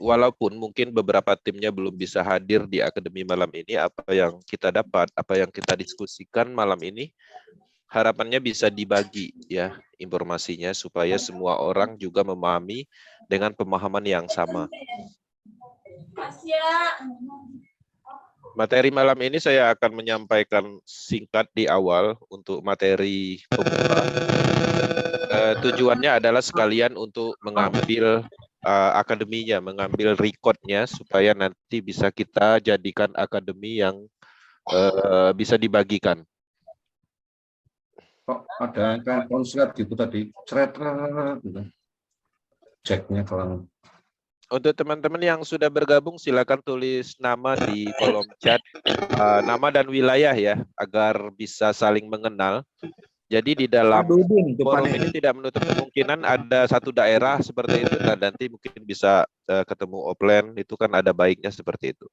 walaupun mungkin beberapa timnya belum bisa hadir di akademi malam ini, apa yang kita dapat, apa yang kita diskusikan malam ini, harapannya bisa dibagi ya informasinya supaya semua orang juga memahami dengan pemahaman yang sama. Materi malam ini saya akan menyampaikan singkat di awal untuk materi pembuka. Tujuannya adalah sekalian untuk mengambil akademinya, mengambil recordnya supaya nanti bisa kita jadikan akademi yang bisa dibagikan. Kok ada kayak konslet gitu tadi, ceret gitu. Ceknya kalau Untuk teman-teman yang sudah bergabung, silakan tulis nama di kolom chat, nama dan wilayah ya, agar bisa saling mengenal. Jadi di dalam forum ini tidak menutup kemungkinan ada satu daerah seperti itu, dan nanti mungkin bisa ketemu offline, itu kan ada baiknya seperti itu.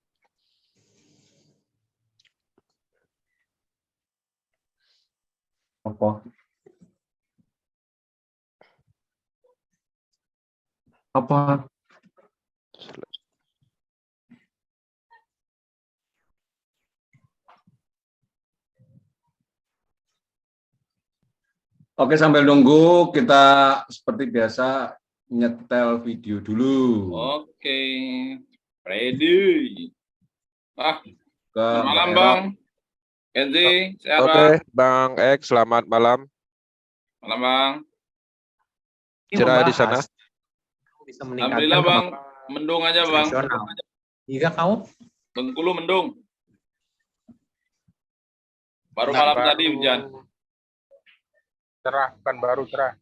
apa? Oke, sambil nunggu kita seperti biasa nyetel video dulu. Oke, ready. Ke malam Bang Kenzi, sehat Oke, Bang? Bang X, selamat malam. Malam Bang. Cerah di sana? Bisa Alhamdulillah Bang, mendung aja Bang. Jika kamu? Bengkulu mendung. Baru malam tadi hujan. Cerah, kan baru cerah.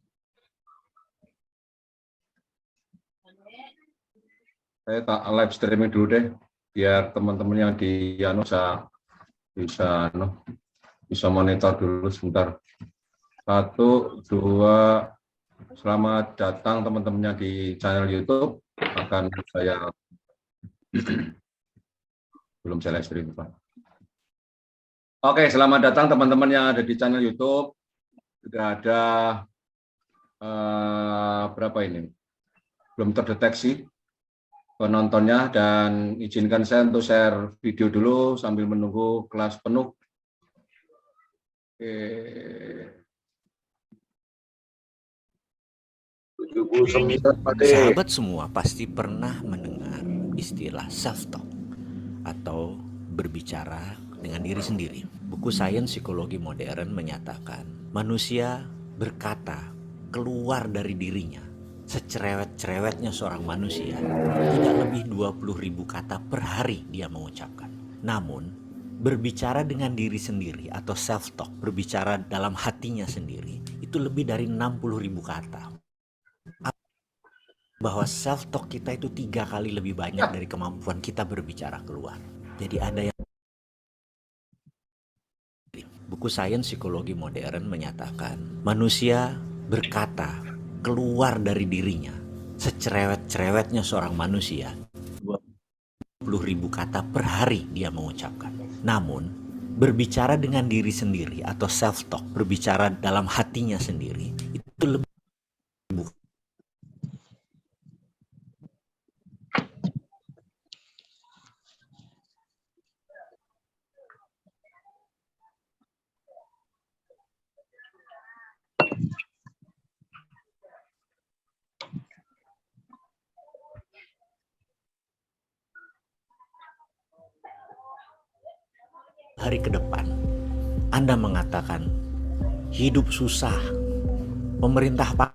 Saya tak live streaming dulu deh, biar teman-teman yang di bisa monitor dulu sebentar. 1, 2, selamat datang teman-temannya di channel YouTube. Akan saya belum saya live stream, Pak. Oke, selamat datang teman-teman yang ada di channel YouTube. Sudah ada berapa ini? Belum terdeteksi penontonnya, dan izinkan saya untuk share video dulu sambil menunggu kelas penuh. Oke. 79 Sahabat semua pasti pernah mendengar istilah self-talk atau berbicara dengan diri sendiri. Buku Sains Psikologi Modern menyatakan manusia berkata keluar dari dirinya secerewet-cerewetnya seorang manusia, tidak lebih 20.000 kata per hari dia mengucapkan. Namun, berbicara dengan diri sendiri atau self-talk, berbicara dalam hatinya sendiri, itu lebih dari 60.000 kata. Bahwa self-talk kita itu 3 kali lebih banyak dari kemampuan kita berbicara keluar. Jadi ada yang... Buku Sains Psikologi Modern menyatakan manusia berkata keluar dari dirinya secerewet-cerewetnya seorang manusia, 20.000 kata per hari dia mengucapkan. Namun, berbicara dengan diri sendiri atau self-talk, berbicara dalam hatinya sendiri, itu lebih hari ke depan. Anda mengatakan hidup susah, pemerintah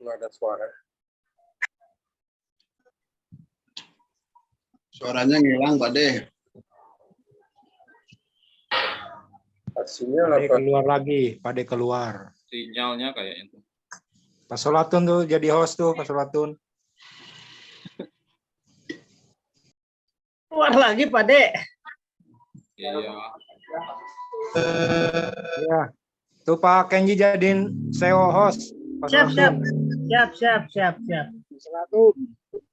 Nggak ada suara. Suaranya ngilang, Pak De. Sinyal Pade apa? keluar lagi, Pade keluar. Sinyalnya kayak itu. Pak Solatun tuh jadi host tuh, Pak Solatun. Keluar lagi, Pak De. Iya. Ya. Tuh Pak Kenji jadiin SEO host. Pak Siap, siap. Solatun. Siap.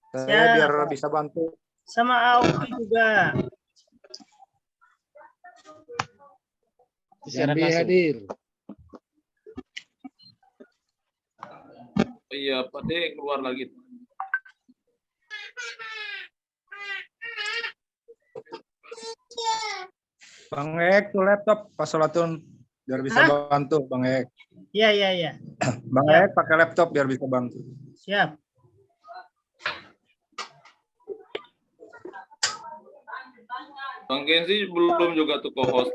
Saya Siap. biar bisa bantu. Sama Auki juga. Jambi hadir. Iya, Pak De keluar lagi. Bang Ek tuh laptop Pak Solatun biar bisa bantu Bang Ek. Iya. Bang Ek pakai laptop biar bisa bantu. Siap. Bang Kenzi belum juga tuh co-host.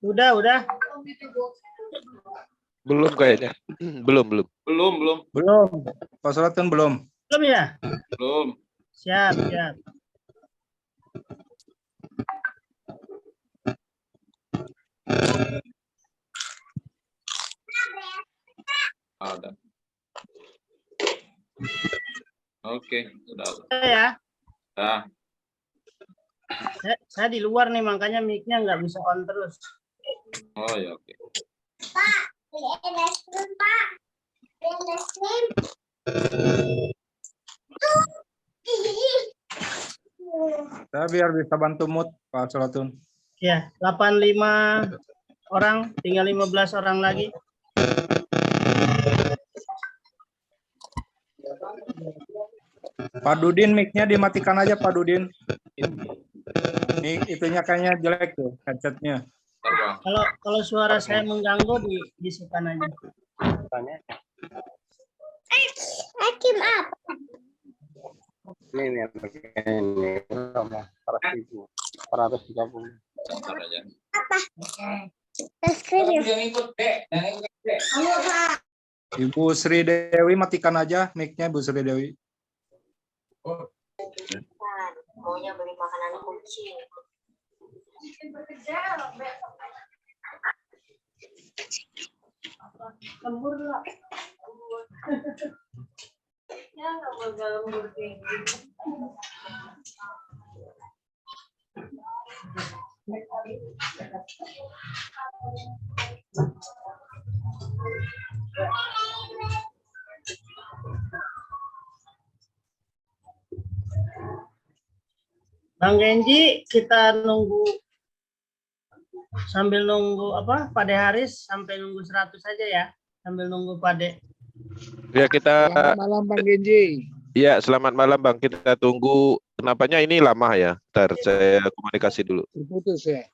Udah. Belum kayaknya. Belum. Belum. Pak Solatun belum. Belum ya? Belum. Siap. Ada. Oke, sudah. Ya. Nah, Saya di luar nih, makanya mic-nya nggak bisa on terus. oh ya oke. Saya biar bisa bantu mood Pak Solatun. Ya, 85 orang, tinggal 15 orang lagi. Pak Dudin mic-nya dimatikan aja Pak Dudin. Ini itunya kayaknya jelek tuh headsetnya. Bentar, Bang. Kalau suara saya mengganggu bisikan aja. Ini sama 430. Bentar aja. Ibu Sri Dewi matikan aja mic-nya Bu Sri Dewi. Maunya beli makanan kucing. Lembur lah. Ya nggak mau lembur kayak gini. Bang Genji, kita sambil nunggu Pade Haris sampai nunggu 100 saja ya, sambil nunggu Pade. Ya kita. Selamat malam Bang Genji. Ya selamat malam Bang. Kita tunggu. Kenapanya ini lama ya? Ntar saya komunikasi dulu. Terputus ya.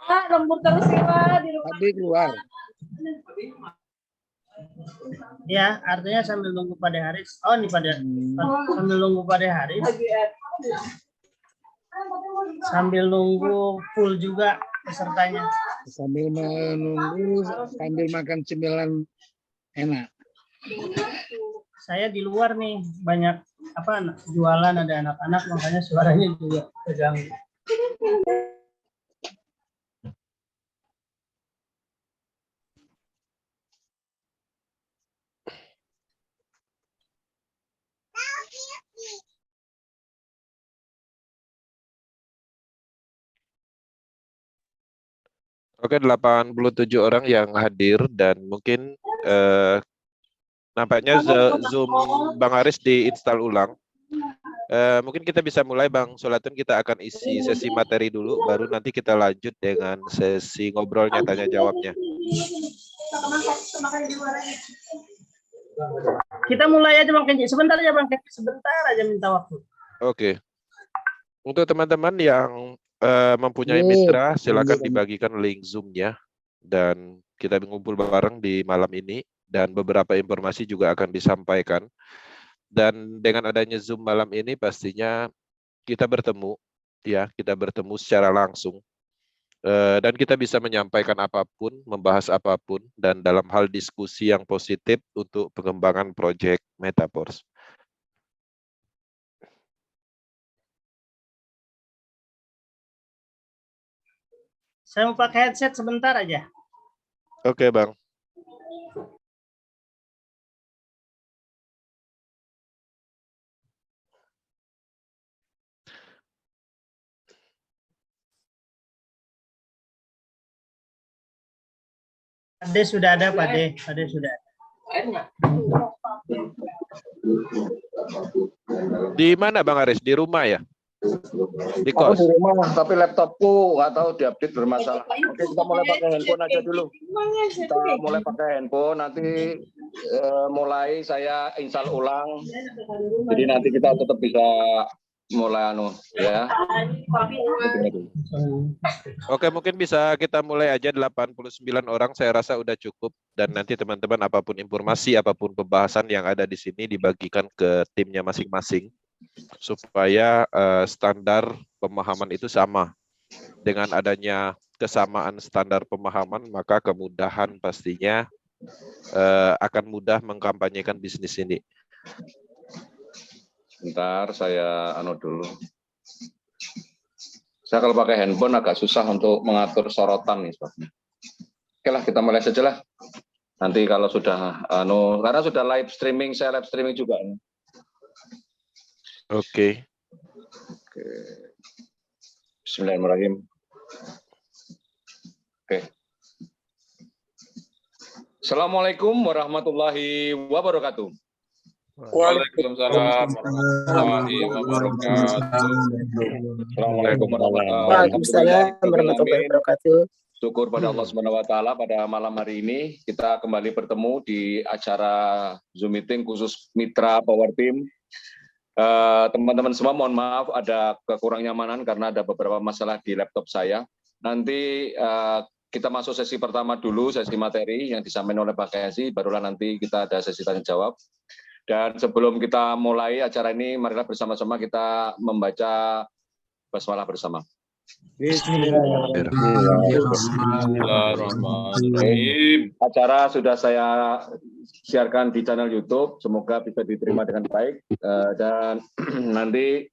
Pak, lembur terus ya Pak di rumah. Tadi keluar. Ya, artinya sambil nunggu Pade Haris. Oh, ini sambil nunggu Pade Haris. Sambil nunggu full juga pesertanya. Sambil menunggu, sambil makan cemilan enak. Saya di luar nih, banyak jualan, ada anak-anak, makanya suaranya juga terganggu. Oke, 87 orang yang hadir dan mungkin nampaknya Zoom Bang Haris diinstal ulang. Mungkin kita bisa mulai Bang Solatun, kita akan isi sesi materi dulu, baru nanti kita lanjut dengan sesi ngobrolnya, tanya jawabnya. Kita mulai aja Bang Kenji. Sebentar aja Bang Kenji, sebentar aja minta waktu. Oke. Untuk teman-teman yang mempunyai mitra, silakan dibagikan link Zoom-nya dan kita mengumpul bareng di malam ini dan beberapa informasi juga akan disampaikan. Dan dengan adanya Zoom malam ini pastinya kita bertemu ya, kita bertemu secara langsung Dan kita bisa menyampaikan apapun, membahas apapun, dan dalam hal diskusi yang positif untuk pengembangan proyek Metaverse. Saya mau pakai headset sebentar aja. Oke, Bang. Ade sudah ada, Pak De. Ade sudah. Di mana, Bang Aris? Di rumah ya? Di Aku kos? di rumah, tapi laptopku nggak tahu diupdate bermasalah. Oke, kita mulai pakai handphone aja dulu. Kita mulai pakai handphone, nanti mulai saya install ulang. Jadi nanti kita tetap bisa mulai ya. Oke, mungkin bisa kita mulai aja 89 orang, saya rasa udah cukup. Dan nanti teman-teman apapun informasi, apapun pembahasan yang ada di sini dibagikan ke timnya masing-masing. Supaya standar pemahaman itu sama. Dengan adanya kesamaan standar pemahaman, maka kemudahan pastinya akan mudah mengkampanyekan bisnis ini. Bentar, saya dulu. Saya kalau pakai handphone agak susah untuk mengatur sorotan nih sebabnya. Oke lah, kita mulai saja lah. Nanti kalau sudah karena sudah live streaming, saya live streaming juga. Oke. Bismillahirrahmanirrahim. Oke. Assalamualaikum warahmatullahi wabarakatuh. Waalaikumsalam warahmatullahi wabarakatuh. Assalamualaikum warahmatullahi wabarakatuh. Syukur pada Allah SWT pada malam hari ini kita kembali bertemu di acara Zoom meeting khusus Mitra Power Team. Teman-teman semua mohon maaf ada kekurang nyamanan karena ada beberapa masalah di laptop saya. Nanti kita masuk sesi pertama dulu, sesi materi yang disampaikan oleh Pak Kesi, barulah nanti kita ada sesi tanya jawab. Dan sebelum kita mulai acara ini, marilah bersama-sama kita membaca basmalah bersama. Bismillahirrahmanirrahim. Acara sudah saya siarkan di channel YouTube, semoga bisa diterima dengan baik. Dan nanti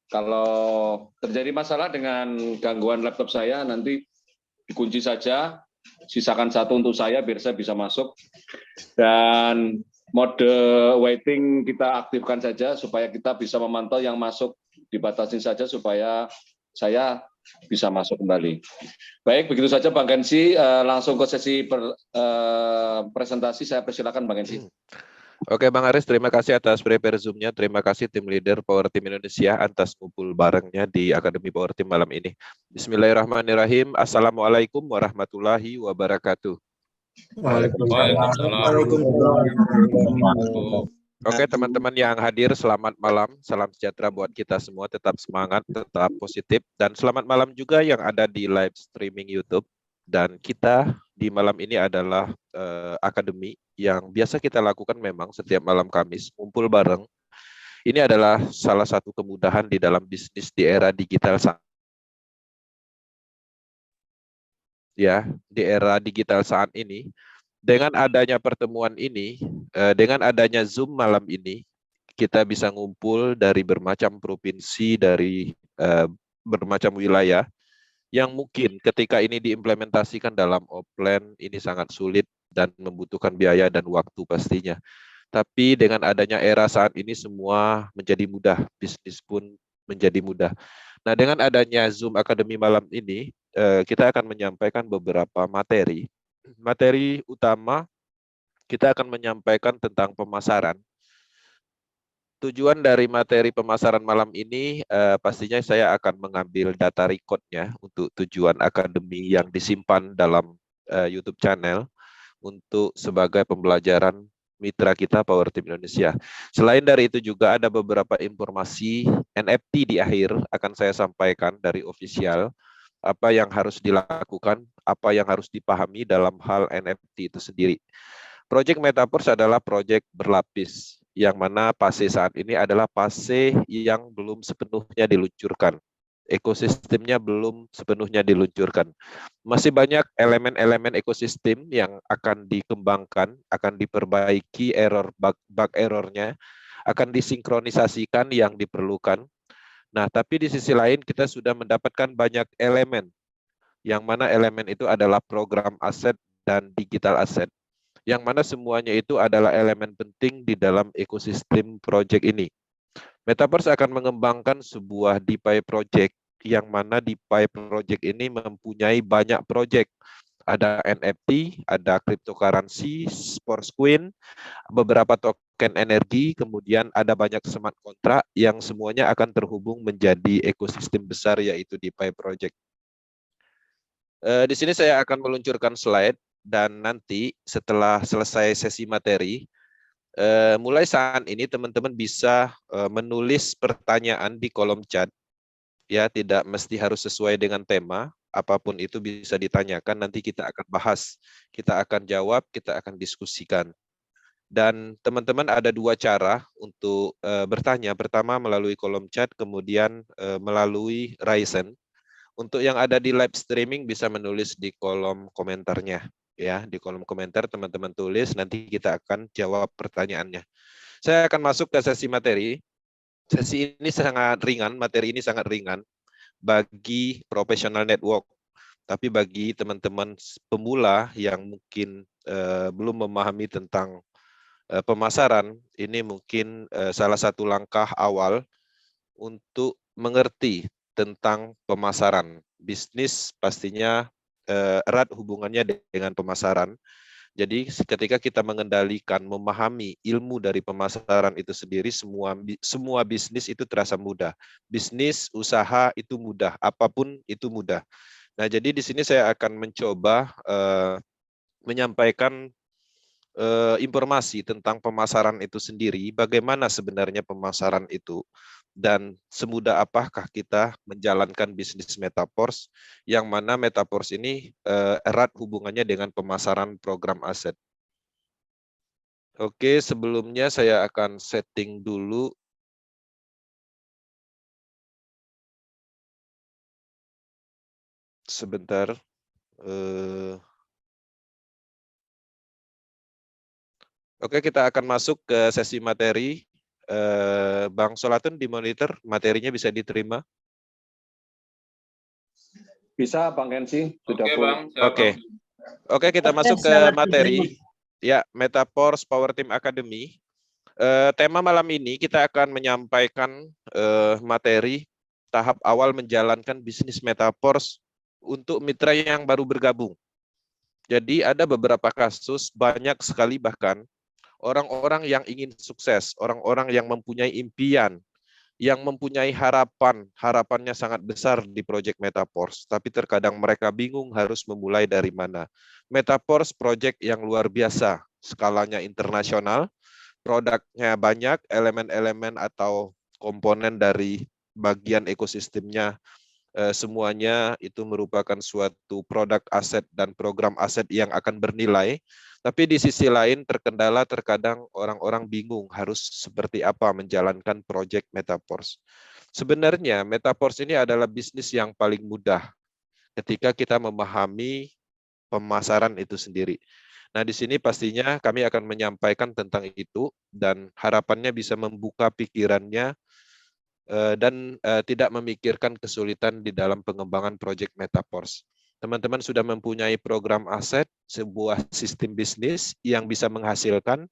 kalau terjadi masalah dengan gangguan laptop saya, nanti dikunci saja, sisakan satu untuk saya biar saya bisa masuk. Dan mode waiting kita aktifkan saja supaya kita bisa memantau yang masuk, dibatasi saja supaya saya bisa masuk kembali. Baik, begitu saja Bang Gensi, langsung ke sesi presentasi, saya persilakan Bang Gensi. Oke Bang Aris, terima kasih atas prepare Zoom-nya. Terima kasih tim leader Power Team Indonesia atas ngumpul barengnya di Akademi Power Team malam ini. Bismillahirrahmanirrahim. Assalamualaikum warahmatullahi wabarakatuh. Oke teman-teman yang hadir, selamat malam, salam sejahtera buat kita semua, tetap semangat, tetap positif, dan selamat malam juga yang ada di live streaming YouTube. Dan kita di malam ini adalah akademi yang biasa kita lakukan memang setiap malam Kamis, kumpul bareng. Ini adalah salah satu kemudahan di dalam bisnis di era digital di era digital saat ini. Dengan adanya pertemuan ini, dengan adanya Zoom malam ini, kita bisa ngumpul dari bermacam provinsi, dari bermacam wilayah, yang mungkin ketika ini diimplementasikan dalam offline, ini sangat sulit dan membutuhkan biaya dan waktu pastinya. Tapi dengan adanya era saat ini, semua menjadi mudah, bisnis pun menjadi mudah. Nah, dengan adanya Zoom Academy malam ini, kita akan menyampaikan beberapa materi. Materi utama, kita akan menyampaikan tentang pemasaran. Tujuan dari materi pemasaran malam ini, pastinya saya akan mengambil data record-nya untuk tujuan akademi yang disimpan dalam YouTube channel untuk sebagai pembelajaran mitra kita Power Team Indonesia. Selain dari itu juga ada beberapa informasi NFT di akhir akan saya sampaikan dari official, apa yang harus dilakukan, apa yang harus dipahami dalam hal NFT itu sendiri. Project Metaverse adalah project berlapis, yang mana fase saat ini adalah fase yang belum sepenuhnya diluncurkan. ekosistemnya belum sepenuhnya diluncurkan. Masih banyak elemen-elemen ekosistem yang akan dikembangkan, akan diperbaiki bug errornya, akan disinkronisasikan yang diperlukan. Nah, tapi di sisi lain kita sudah mendapatkan banyak elemen, yang mana elemen itu adalah program aset dan digital aset, yang mana semuanya itu adalah elemen penting di dalam ekosistem project ini. Metaverse akan mengembangkan sebuah DeFi project, yang mana DeFi project ini mempunyai banyak project. Ada NFT, ada cryptocurrency, Sportscoin, beberapa token energi, kemudian ada banyak smart contract yang semuanya akan terhubung menjadi ekosistem besar, yaitu DeFi project. Di sini saya akan meluncurkan slide, dan nanti setelah selesai sesi materi, mulai saat ini teman-teman bisa menulis pertanyaan di kolom chat, ya, tidak mesti harus sesuai dengan tema, apapun itu bisa ditanyakan, nanti kita akan bahas, kita akan jawab, kita akan diskusikan. Dan teman-teman ada dua cara untuk bertanya, pertama melalui kolom chat, kemudian melalui Ryzen. Untuk yang ada di live streaming bisa menulis di kolom komentarnya. Ya, di kolom komentar teman-teman tulis, nanti kita akan jawab pertanyaannya. Saya akan masuk ke sesi materi. Sesi ini sangat ringan, materi ini sangat ringan bagi professional network. Tapi bagi teman-teman pemula yang mungkin belum memahami tentang pemasaran, ini mungkin salah satu langkah awal untuk mengerti tentang pemasaran. Bisnis pastinya erat hubungannya dengan pemasaran. Jadi ketika kita mengendalikan, memahami ilmu dari pemasaran itu sendiri, semua bisnis itu terasa mudah. Bisnis, usaha itu mudah, apapun itu mudah. Nah, jadi di sini saya akan mencoba menyampaikan informasi tentang pemasaran itu sendiri, bagaimana sebenarnya pemasaran itu, dan semudah apakah kita menjalankan bisnis Metaverse, yang mana Metaverse ini erat hubungannya dengan pemasaran program aset. Oke, sebelumnya saya akan setting dulu. Sebentar. Oke, kita akan masuk ke sesi materi. Bang Solatun di monitor, materinya bisa diterima? Bisa, Bang Kensi. Sudah Oke, full. Bang. Oke, kita masuk ke materi. Ya, Metaverse Power Team Academy. Tema malam ini kita akan menyampaikan materi tahap awal menjalankan bisnis Metaverse untuk mitra yang baru bergabung. Jadi ada beberapa kasus, banyak sekali bahkan, orang-orang yang ingin sukses, orang-orang yang mempunyai impian, yang mempunyai harapannya sangat besar di proyek Metaverse, tapi terkadang mereka bingung harus memulai dari mana. Metaverse proyek yang luar biasa, skalanya internasional, produknya banyak, elemen-elemen atau komponen dari bagian ekosistemnya semuanya itu merupakan suatu produk aset dan program aset yang akan bernilai. Tapi di sisi lain terkendala, terkadang orang-orang bingung harus seperti apa menjalankan proyek Metaverse. Sebenarnya Metaverse ini adalah bisnis yang paling mudah ketika kita memahami pemasaran itu sendiri. Nah, di sini pastinya kami akan menyampaikan tentang itu, dan harapannya bisa membuka pikirannya dan tidak memikirkan kesulitan di dalam pengembangan proyek Metaverse. Teman-teman sudah mempunyai program aset, sebuah sistem bisnis yang bisa menghasilkan,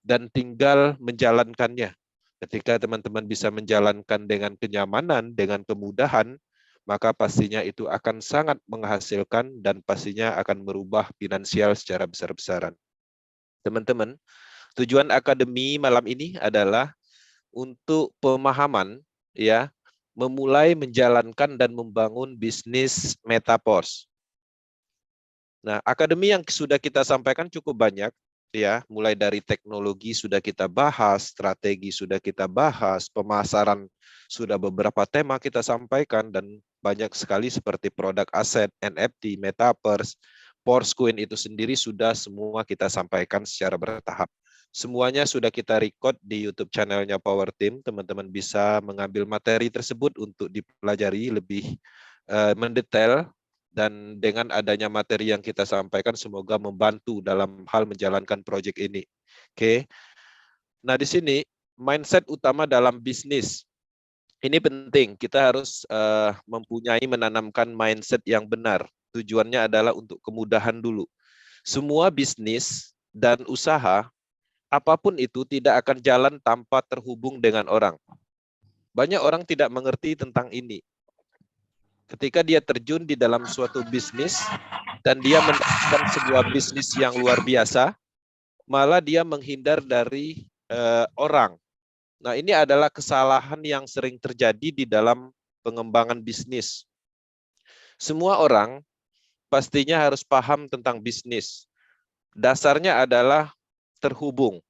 dan tinggal menjalankannya. Ketika teman-teman bisa menjalankan dengan kenyamanan, dengan kemudahan, maka pastinya itu akan sangat menghasilkan dan pastinya akan merubah finansial secara besar-besaran. Teman-teman, tujuan akademi malam ini adalah untuk pemahaman, ya, memulai menjalankan dan membangun bisnis Metaverse. Nah, akademi yang sudah kita sampaikan cukup banyak, ya, mulai dari teknologi sudah kita bahas, strategi sudah kita bahas, pemasaran sudah beberapa tema kita sampaikan, dan banyak sekali seperti produk aset, NFT, Metaverse, Sportscoin itu sendiri sudah semua kita sampaikan secara bertahap. Semuanya sudah kita record di YouTube channelnya Power Team. Teman-teman bisa mengambil materi tersebut untuk dipelajari lebih mendetail, dan dengan adanya materi yang kita sampaikan semoga membantu dalam hal menjalankan proyek ini. Oke. Nah, di sini mindset utama dalam bisnis. Ini penting, kita harus menanamkan mindset yang benar. Tujuannya adalah untuk kemudahan dulu. Semua bisnis dan usaha apapun itu tidak akan jalan tanpa terhubung dengan orang. Banyak orang tidak mengerti tentang ini. Ketika dia terjun di dalam suatu bisnis dan dia mendapatkan sebuah bisnis yang luar biasa, malah dia menghindar dari orang. Nah, ini adalah kesalahan yang sering terjadi di dalam pengembangan bisnis. Semua orang pastinya harus paham tentang bisnis. Dasarnya adalah terhubung.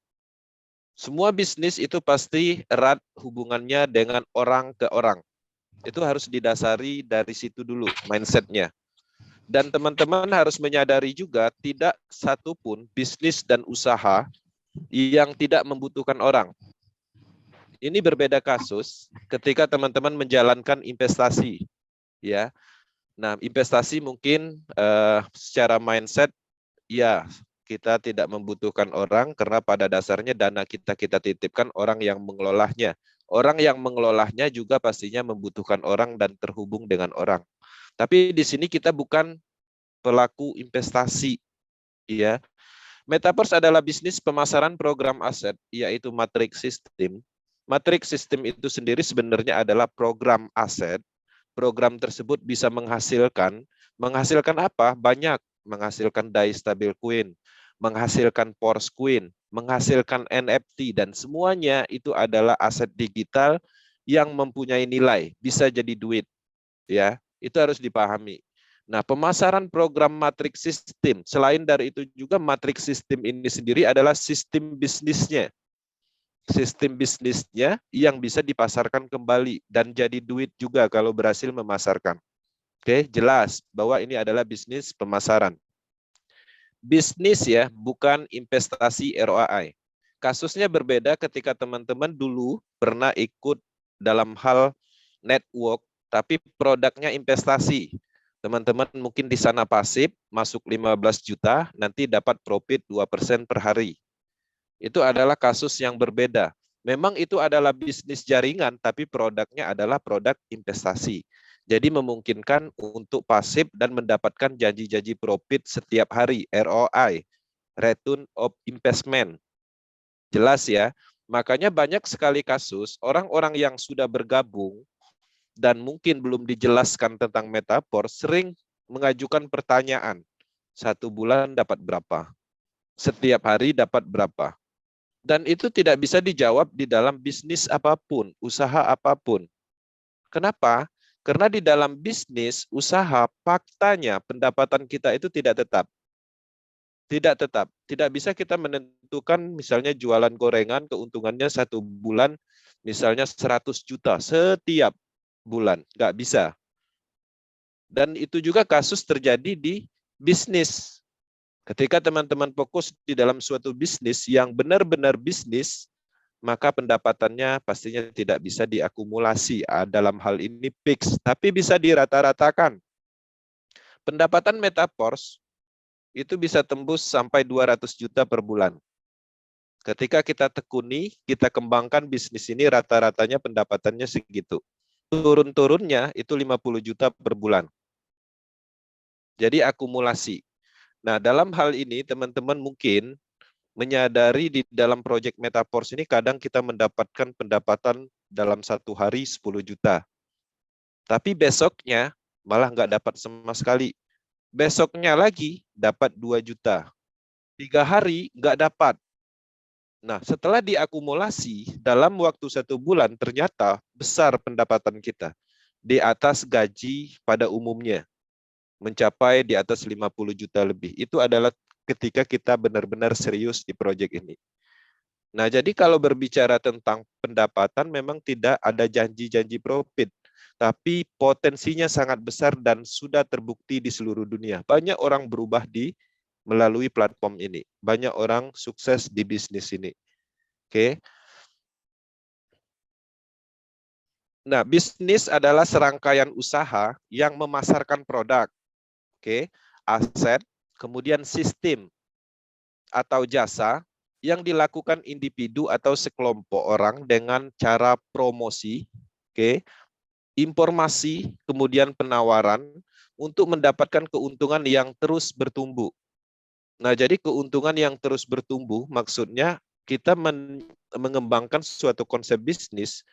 Semua bisnis itu pasti erat hubungannya dengan orang ke orang. Itu harus didasari dari situ dulu mindsetnya. Dan teman-teman harus menyadari juga tidak satupun bisnis dan usaha yang tidak membutuhkan orang. Ini berbeda kasus ketika teman-teman menjalankan investasi, ya. Nah, investasi mungkin secara mindset, ya, kita tidak membutuhkan orang karena pada dasarnya dana kita titipkan orang yang mengelolanya. Orang yang mengelolanya juga pastinya membutuhkan orang dan terhubung dengan orang. Tapi di sini kita bukan pelaku investasi, ya. Metaverse adalah bisnis pemasaran program aset, yaitu matrix system. Matrix system itu sendiri sebenarnya adalah program aset. Program tersebut bisa menghasilkan apa? Banyak, menghasilkan DAI stablecoin, menghasilkan Force Coin, menghasilkan NFT, dan semuanya itu adalah aset digital yang mempunyai nilai, bisa jadi duit, ya. Itu harus dipahami. Nah, pemasaran program matrix system, selain dari itu juga matrix system ini sendiri adalah sistem bisnisnya. Sistem bisnisnya yang bisa dipasarkan kembali dan jadi duit juga kalau berhasil memasarkan. Oke, jelas bahwa ini adalah bisnis pemasaran. Bisnis, ya, bukan investasi ROI. Kasusnya berbeda ketika teman-teman dulu pernah ikut dalam hal network, tapi produknya investasi. Teman-teman mungkin di sana pasif, masuk 15 juta, nanti dapat profit 2% per hari. Itu adalah kasus yang berbeda. Memang itu adalah bisnis jaringan, tapi produknya adalah produk investasi. Jadi memungkinkan untuk pasif dan mendapatkan janji-janji profit setiap hari, ROI, Return of Investment. Jelas, ya? Makanya banyak sekali kasus orang-orang yang sudah bergabung dan mungkin belum dijelaskan tentang Metaverse sering mengajukan pertanyaan. 1 bulan dapat berapa? Setiap hari dapat berapa? Dan itu tidak bisa dijawab di dalam bisnis apapun, usaha apapun. Kenapa? Karena di dalam bisnis, usaha, faktanya pendapatan kita itu tidak tetap. Tidak tetap. Tidak bisa kita menentukan misalnya jualan gorengan, keuntungannya 1 bulan misalnya 100 juta setiap bulan. Nggak bisa. Dan itu juga kasus terjadi di bisnis. Ketika teman-teman fokus di dalam suatu bisnis yang benar-benar bisnis, maka pendapatannya pastinya tidak bisa diakumulasi. Dalam hal ini fix, tapi bisa dirata-ratakan. Pendapatan Metaverse itu bisa tembus sampai 200 juta per bulan. Ketika kita tekuni, kita kembangkan bisnis ini, rata-ratanya pendapatannya segitu. Turun-turunnya itu 50 juta per bulan. Jadi akumulasi. Nah, dalam hal ini teman-teman mungkin menyadari di dalam proyek Metaverse ini kadang kita mendapatkan pendapatan dalam 1 hari 10 juta. Tapi besoknya malah nggak dapat sama sekali. Besoknya lagi dapat 2 juta. 3 hari nggak dapat. Nah, setelah diakumulasi dalam waktu 1 bulan ternyata besar pendapatan kita. Di atas gaji pada umumnya. Mencapai di atas 50 juta lebih. Itu adalah ketika kita benar-benar serius di proyek ini. Nah, jadi kalau berbicara tentang pendapatan memang tidak ada janji-janji profit, tapi potensinya sangat besar dan sudah terbukti di seluruh dunia. Banyak orang berubah di melalui platform ini. Banyak orang sukses di bisnis ini. Oke. Nah, bisnis adalah serangkaian usaha yang memasarkan produk, oke, aset, kemudian sistem atau jasa yang dilakukan individu atau sekelompok orang dengan cara promosi, oke, informasi, kemudian penawaran untuk mendapatkan keuntungan yang terus bertumbuh. Nah, jadi keuntungan yang terus bertumbuh maksudnya kita mengembangkan suatu konsep bisnis.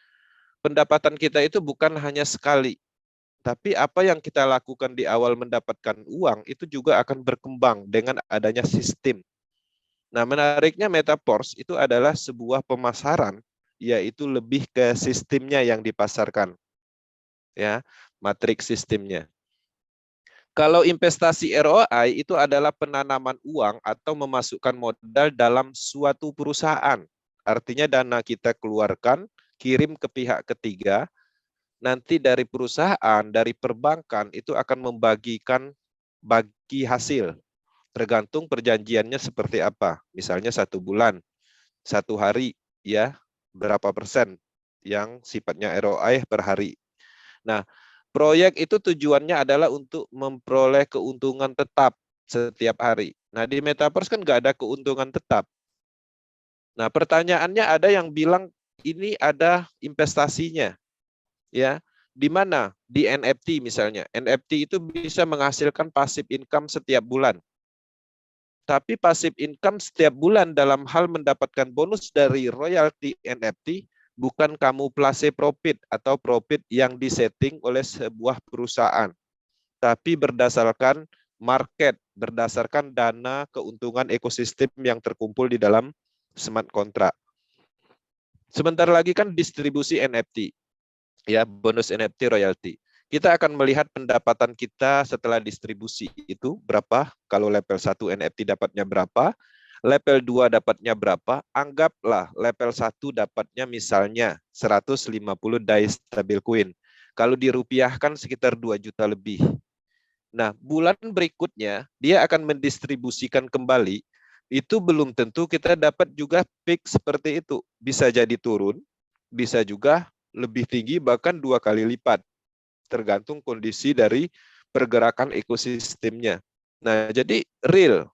Pendapatan kita itu bukan hanya sekali, tapi apa yang kita lakukan di awal mendapatkan uang itu juga akan berkembang dengan adanya sistem. Nah, menariknya Metaverse itu adalah sebuah pemasaran, yaitu lebih ke sistemnya yang dipasarkan. Ya, matriks sistemnya. Kalau investasi ROI itu adalah penanaman uang atau memasukkan modal dalam suatu perusahaan. Artinya dana kita keluarkan, kirim ke pihak ketiga, nanti dari perusahaan, dari perbankan itu akan bagi hasil. Tergantung perjanjiannya seperti apa. Misalnya 1 bulan, 1 hari, ya berapa persen yang sifatnya ROI per hari. Nah, proyek itu tujuannya adalah untuk memperoleh keuntungan tetap setiap hari. Nah, di Metaverse kan nggak ada keuntungan tetap. Nah, pertanyaannya ada yang bilang ini ada investasinya. Ya, di mana? Di NFT misalnya. NFT itu bisa menghasilkan passive income setiap bulan. Tapi passive income setiap bulan dalam hal mendapatkan bonus dari royalti NFT bukan kamuflase profit atau profit yang disetting oleh sebuah perusahaan. Tapi berdasarkan market, berdasarkan dana keuntungan ekosistem yang terkumpul di dalam smart contract. Sebentar lagi kan distribusi NFT. Ya, bonus NFT royalty. Kita akan melihat pendapatan kita setelah distribusi itu berapa. Kalau level 1 NFT dapatnya berapa, level 2 dapatnya berapa. Anggaplah level 1 dapatnya misalnya 150 DAI stabil coin. Kalau dirupiahkan sekitar 2 juta lebih. Nah, bulan berikutnya dia akan mendistribusikan kembali. Itu belum tentu kita dapat juga peak seperti itu. Bisa jadi turun, bisa juga lebih tinggi bahkan 2 kali lipat, tergantung kondisi dari pergerakan ekosistemnya. Nah, jadi real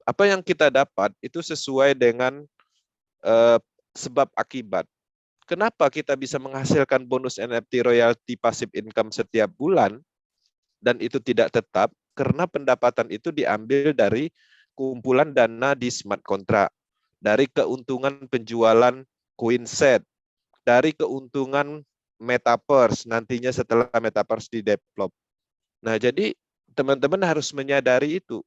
apa yang kita dapat itu sesuai dengan sebab akibat. Kenapa kita bisa menghasilkan bonus NFT royalty passive income setiap bulan dan itu tidak tetap? Karena pendapatan itu diambil dari kumpulan dana di smart contract, dari keuntungan penjualan coin set, dari keuntungan Metaverse nantinya setelah Metaverse di-develop. Nah, jadi teman-teman harus menyadari itu.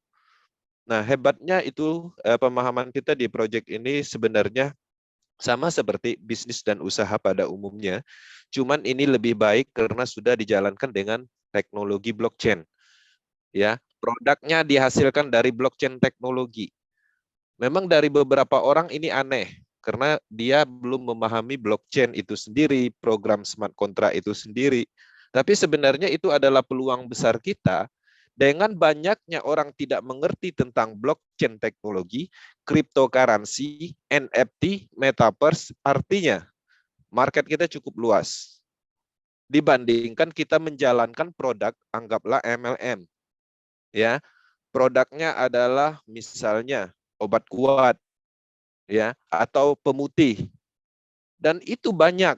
Nah, hebatnya itu pemahaman kita di proyek ini sebenarnya sama seperti bisnis dan usaha pada umumnya. Cuman ini lebih baik karena sudah dijalankan dengan teknologi blockchain. Ya, produknya dihasilkan dari blockchain teknologi. Memang dari beberapa orang ini aneh. Karena dia belum memahami blockchain itu sendiri, program smart contract itu sendiri. Tapi sebenarnya itu adalah peluang besar kita. Dengan banyaknya orang tidak mengerti tentang blockchain teknologi, cryptocurrency, NFT, metaverse, artinya market kita cukup luas. Dibandingkan kita menjalankan produk, anggaplah MLM. Ya, produknya adalah misalnya obat kuat, ya, atau pemutih. Dan itu banyak.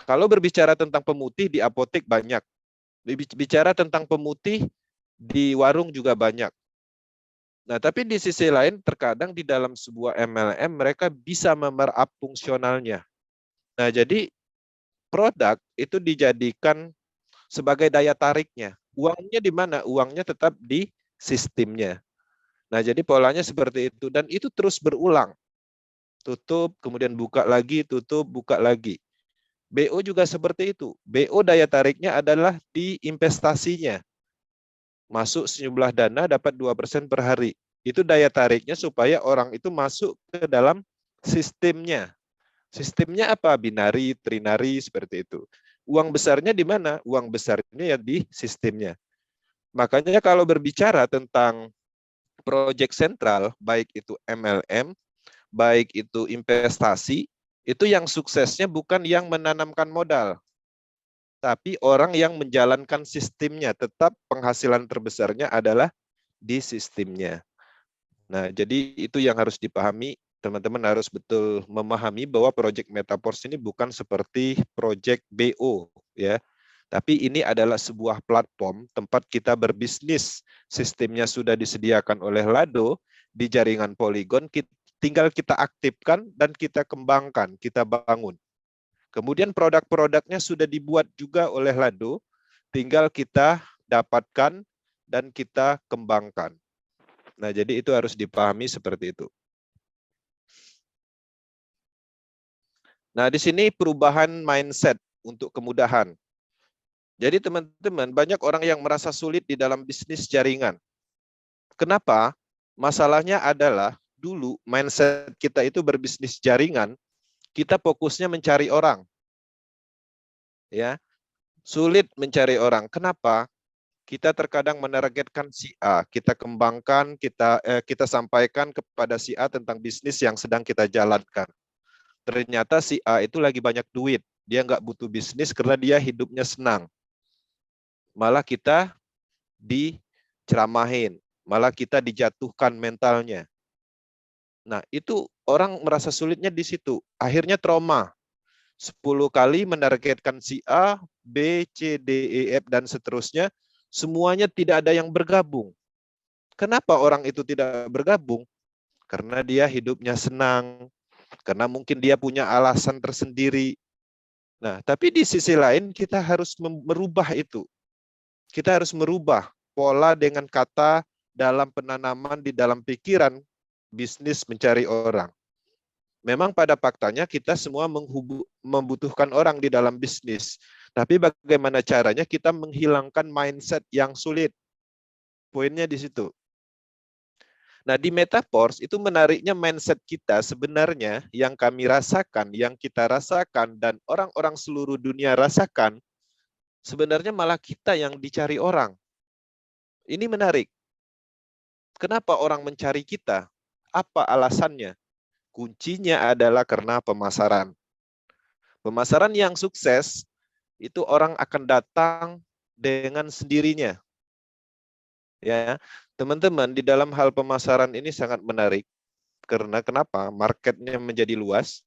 Kalau berbicara tentang pemutih di apotek banyak. Bicara tentang pemutih di warung juga banyak. Nah, tapi di sisi lain terkadang di dalam sebuah MLM mereka bisa memerap fungsionalnya. Nah, jadi produk itu dijadikan sebagai daya tariknya. Uangnya di mana? Uangnya tetap di sistemnya. Nah, jadi polanya seperti itu dan itu terus berulang. Tutup, kemudian buka lagi, tutup, buka lagi. BO juga seperti itu. BO daya tariknya adalah di investasinya. Masuk sejumlah dana dapat 2% per hari. Itu daya tariknya supaya orang itu masuk ke dalam sistemnya. Sistemnya apa? Binari, trinari, seperti itu. Uang besarnya di mana? Uang besarnya ya di sistemnya. Makanya kalau berbicara tentang proyek sentral, baik itu MLM, baik itu investasi, itu yang suksesnya bukan yang menanamkan modal, tapi orang yang menjalankan sistemnya. Tetap penghasilan terbesarnya adalah di sistemnya. Nah, jadi itu yang harus dipahami. Teman-teman harus betul memahami bahwa proyek Metaverse ini bukan seperti proyek BO, ya. Tapi ini adalah sebuah platform tempat kita berbisnis. Sistemnya sudah disediakan oleh Lado di jaringan Polygon, tinggal kita aktifkan dan kita kembangkan, kita bangun. Kemudian produk-produknya sudah dibuat juga oleh Lado, tinggal kita dapatkan dan kita kembangkan. Nah, jadi itu harus dipahami seperti itu. Nah, di sini perubahan mindset untuk kemudahan. Jadi teman-teman, banyak orang yang merasa sulit di dalam bisnis jaringan. Kenapa? Masalahnya adalah dulu mindset kita itu berbisnis jaringan, kita fokusnya mencari orang. Ya. Sulit mencari orang. Kenapa? Kita terkadang menargetkan si A, kita kembangkan, kita sampaikan kepada si A tentang bisnis yang sedang kita jalankan. Ternyata si A itu lagi banyak duit, dia nggak butuh bisnis karena dia hidupnya senang. Malah kita diceramahin, malah kita dijatuhkan mentalnya. Nah, itu orang merasa sulitnya di situ. Akhirnya trauma. 10 kali menargetkan si A, B, C, D, E, F, dan seterusnya. Semuanya tidak ada yang bergabung. Kenapa orang itu tidak bergabung? Karena dia hidupnya senang. Karena mungkin dia punya alasan tersendiri. Nah, tapi di sisi lain kita harus merubah itu. Kita harus merubah pola dengan kata dalam penanaman di dalam pikiran bisnis mencari orang. Memang pada faktanya kita semua membutuhkan orang di dalam bisnis. Tapi bagaimana caranya kita menghilangkan mindset yang sulit? Poinnya di situ. Nah, di Metaverse itu menariknya mindset kita sebenarnya yang kami rasakan, yang kita rasakan, dan orang-orang seluruh dunia rasakan, sebenarnya malah kita yang dicari orang. Ini menarik. Kenapa orang mencari kita? Apa alasannya? Kuncinya adalah karena pemasaran. Pemasaran yang sukses, itu orang akan datang dengan sendirinya. Ya, teman-teman, di dalam hal pemasaran ini sangat menarik. Karena kenapa? Marketnya menjadi luas.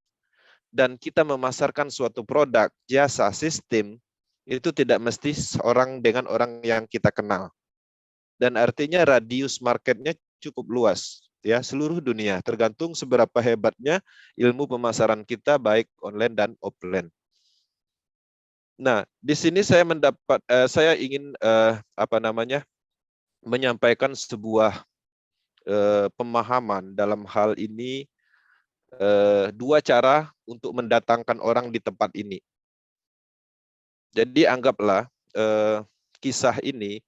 Dan kita memasarkan suatu produk, jasa, sistem, itu tidak mesti seorang dengan orang yang kita kenal. Dan artinya radius marketnya cukup luas. Ya, seluruh dunia, tergantung seberapa hebatnya ilmu pemasaran kita, baik online dan offline. Nah, di sini saya ingin menyampaikan sebuah pemahaman dalam hal ini, dua cara untuk mendatangkan orang di tempat ini. Jadi anggaplah kisah ini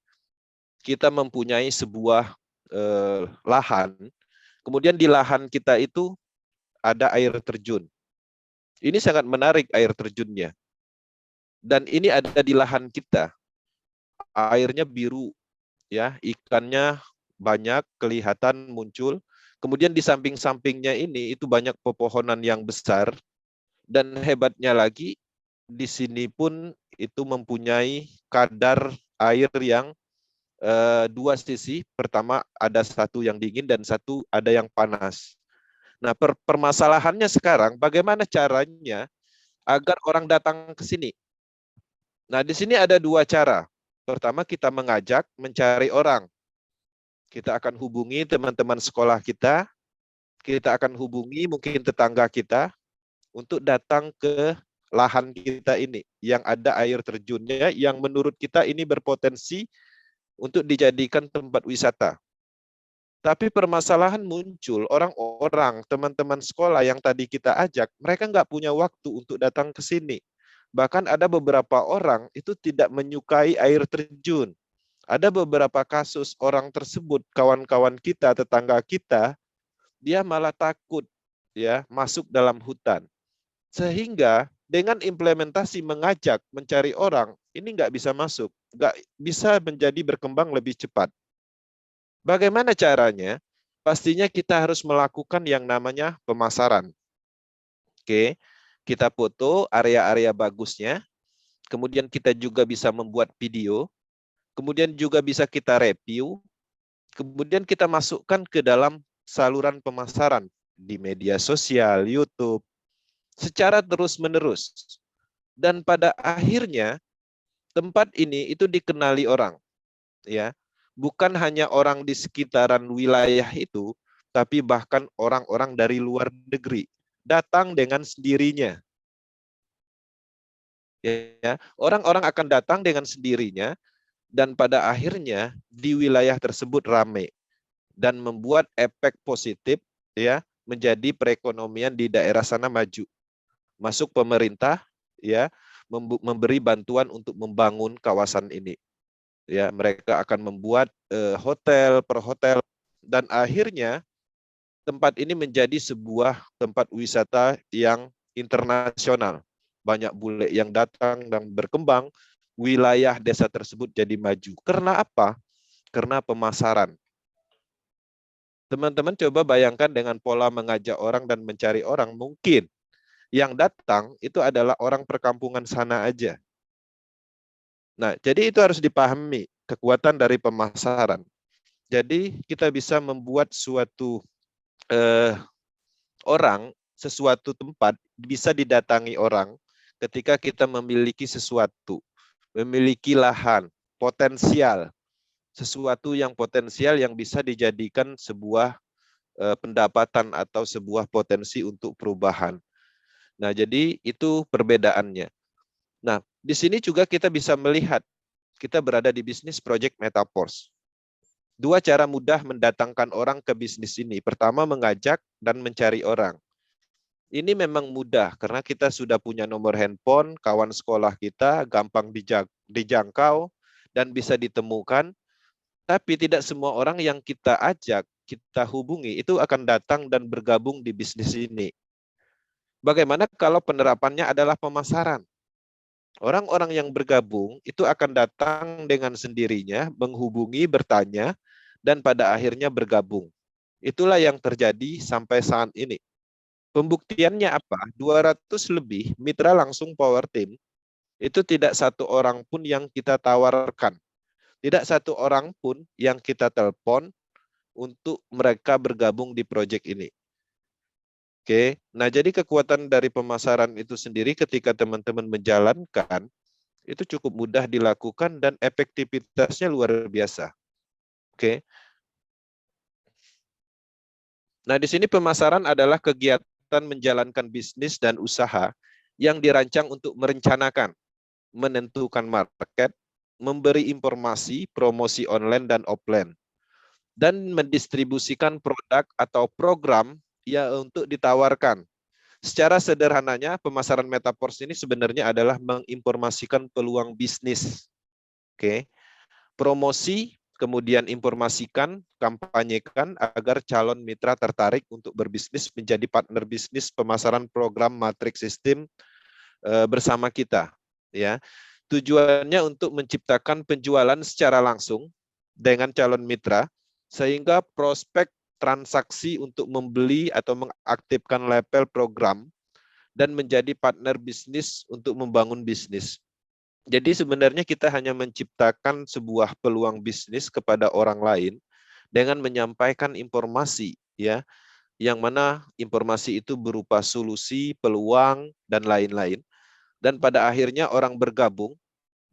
kita mempunyai sebuah lahan, kemudian di lahan kita itu ada air terjun. Ini sangat menarik air terjunnya. Dan ini ada di lahan kita. Airnya biru, ya, ikannya banyak kelihatan muncul. Kemudian di samping-sampingnya ini itu banyak pepohonan yang besar. Dan hebatnya lagi di sini pun itu mempunyai kadar air yang dua sisi. Pertama ada satu yang dingin dan satu ada yang panas. Nah, permasalahannya sekarang bagaimana caranya agar orang datang ke sini? Nah, di sini ada dua cara. Pertama, kita mengajak, mencari orang. Kita akan hubungi teman-teman sekolah kita akan hubungi mungkin tetangga kita untuk datang ke lahan kita ini yang ada air terjunnya, yang menurut kita ini berpotensi untuk dijadikan tempat wisata. Tapi permasalahan muncul, orang-orang, teman-teman sekolah yang tadi kita ajak, mereka nggak punya waktu untuk datang ke sini. Bahkan ada beberapa orang itu tidak menyukai air terjun. Ada beberapa kasus orang tersebut, kawan-kawan kita, tetangga kita, dia malah takut ya masuk dalam hutan. Sehingga dengan implementasi mengajak, mencari orang, ini nggak bisa masuk, nggak bisa menjadi berkembang lebih cepat. Bagaimana caranya? pastinya kita harus melakukan yang namanya pemasaran. Oke, kita foto area-area bagusnya, kemudian kita juga bisa membuat video, kemudian juga bisa kita review, kemudian kita masukkan ke dalam saluran pemasaran di media sosial, YouTube, secara terus-menerus. Dan pada akhirnya tempat ini itu dikenali orang, ya. Bukan hanya orang di sekitaran wilayah itu, tapi bahkan orang-orang dari luar negeri datang dengan sendirinya. Ya, orang-orang akan datang dengan sendirinya dan pada akhirnya di wilayah tersebut ramai dan membuat efek positif, ya, menjadi perekonomian di daerah sana maju. Masuk pemerintah, ya, memberi bantuan untuk membangun kawasan ini. Ya, mereka akan membuat hotel per hotel dan akhirnya tempat ini menjadi sebuah tempat wisata yang internasional. Banyak bule yang datang dan berkembang, wilayah desa tersebut jadi maju. Karena apa? Karena pemasaran. Teman-teman coba bayangkan dengan pola mengajak orang dan mencari orang, mungkin yang datang itu adalah orang perkampungan sana aja. Nah, jadi itu harus dipahami kekuatan dari pemasaran. Jadi kita bisa membuat suatu orang, sesuatu tempat bisa didatangi orang ketika kita memiliki sesuatu, memiliki lahan, potensial, sesuatu yang potensial yang bisa dijadikan sebuah pendapatan atau sebuah potensi untuk perubahan. Nah, jadi itu perbedaannya. Nah, di sini juga kita bisa melihat kita berada di bisnis project Metaforce. Dua cara mudah mendatangkan orang ke bisnis ini. Pertama, mengajak dan mencari orang. Ini memang mudah karena kita sudah punya nomor handphone, kawan sekolah kita, gampang dijangkau dan bisa ditemukan. Tapi tidak semua orang yang kita ajak, kita hubungi, itu akan datang dan bergabung di bisnis ini. Bagaimana kalau penerapannya adalah pemasaran? Orang-orang yang bergabung itu akan datang dengan sendirinya, menghubungi, bertanya, dan pada akhirnya bergabung. Itulah yang terjadi sampai saat ini. Pembuktiannya apa? 200 lebih mitra langsung Power Team, itu tidak satu orang pun yang kita tawarkan. Tidak satu orang pun yang kita telepon untuk mereka bergabung di proyek ini. Oke, nah jadi kekuatan dari pemasaran itu sendiri ketika teman-teman menjalankan, itu cukup mudah dilakukan dan efektivitasnya luar biasa. Oke. Nah, di sini pemasaran adalah kegiatan menjalankan bisnis dan usaha yang dirancang untuk merencanakan, menentukan market, memberi informasi, promosi online dan offline, dan mendistribusikan produk atau program ya untuk ditawarkan. Secara sederhananya, pemasaran Metaforce ini sebenarnya adalah menginformasikan peluang bisnis. Oke. Promosi, kemudian informasikan, kampanyekan agar calon mitra tertarik untuk berbisnis menjadi partner bisnis pemasaran program matriks sistem bersama kita. Ya, tujuannya untuk menciptakan penjualan secara langsung dengan calon mitra sehingga prospek transaksi untuk membeli atau mengaktifkan label program dan menjadi partner bisnis untuk membangun bisnis. Jadi sebenarnya kita hanya menciptakan sebuah peluang bisnis kepada orang lain dengan menyampaikan informasi, ya, yang mana informasi itu berupa solusi, peluang, dan lain-lain. Dan pada akhirnya orang bergabung,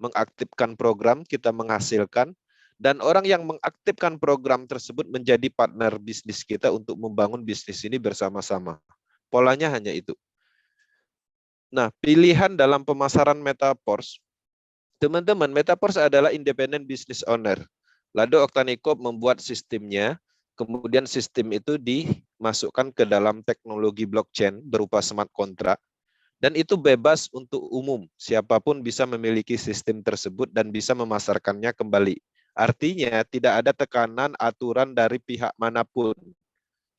mengaktifkan program, kita menghasilkan, dan orang yang mengaktifkan program tersebut menjadi partner bisnis kita untuk membangun bisnis ini bersama-sama. Polanya hanya itu. Nah, pilihan dalam pemasaran Metaforce, teman-teman, Metaforce adalah independent business owner. Lado Oktanikop membuat sistemnya, kemudian sistem itu dimasukkan ke dalam teknologi blockchain berupa smart contract, dan itu bebas untuk umum. Siapapun bisa memiliki sistem tersebut dan bisa memasarkannya kembali. Artinya tidak ada tekanan aturan dari pihak manapun.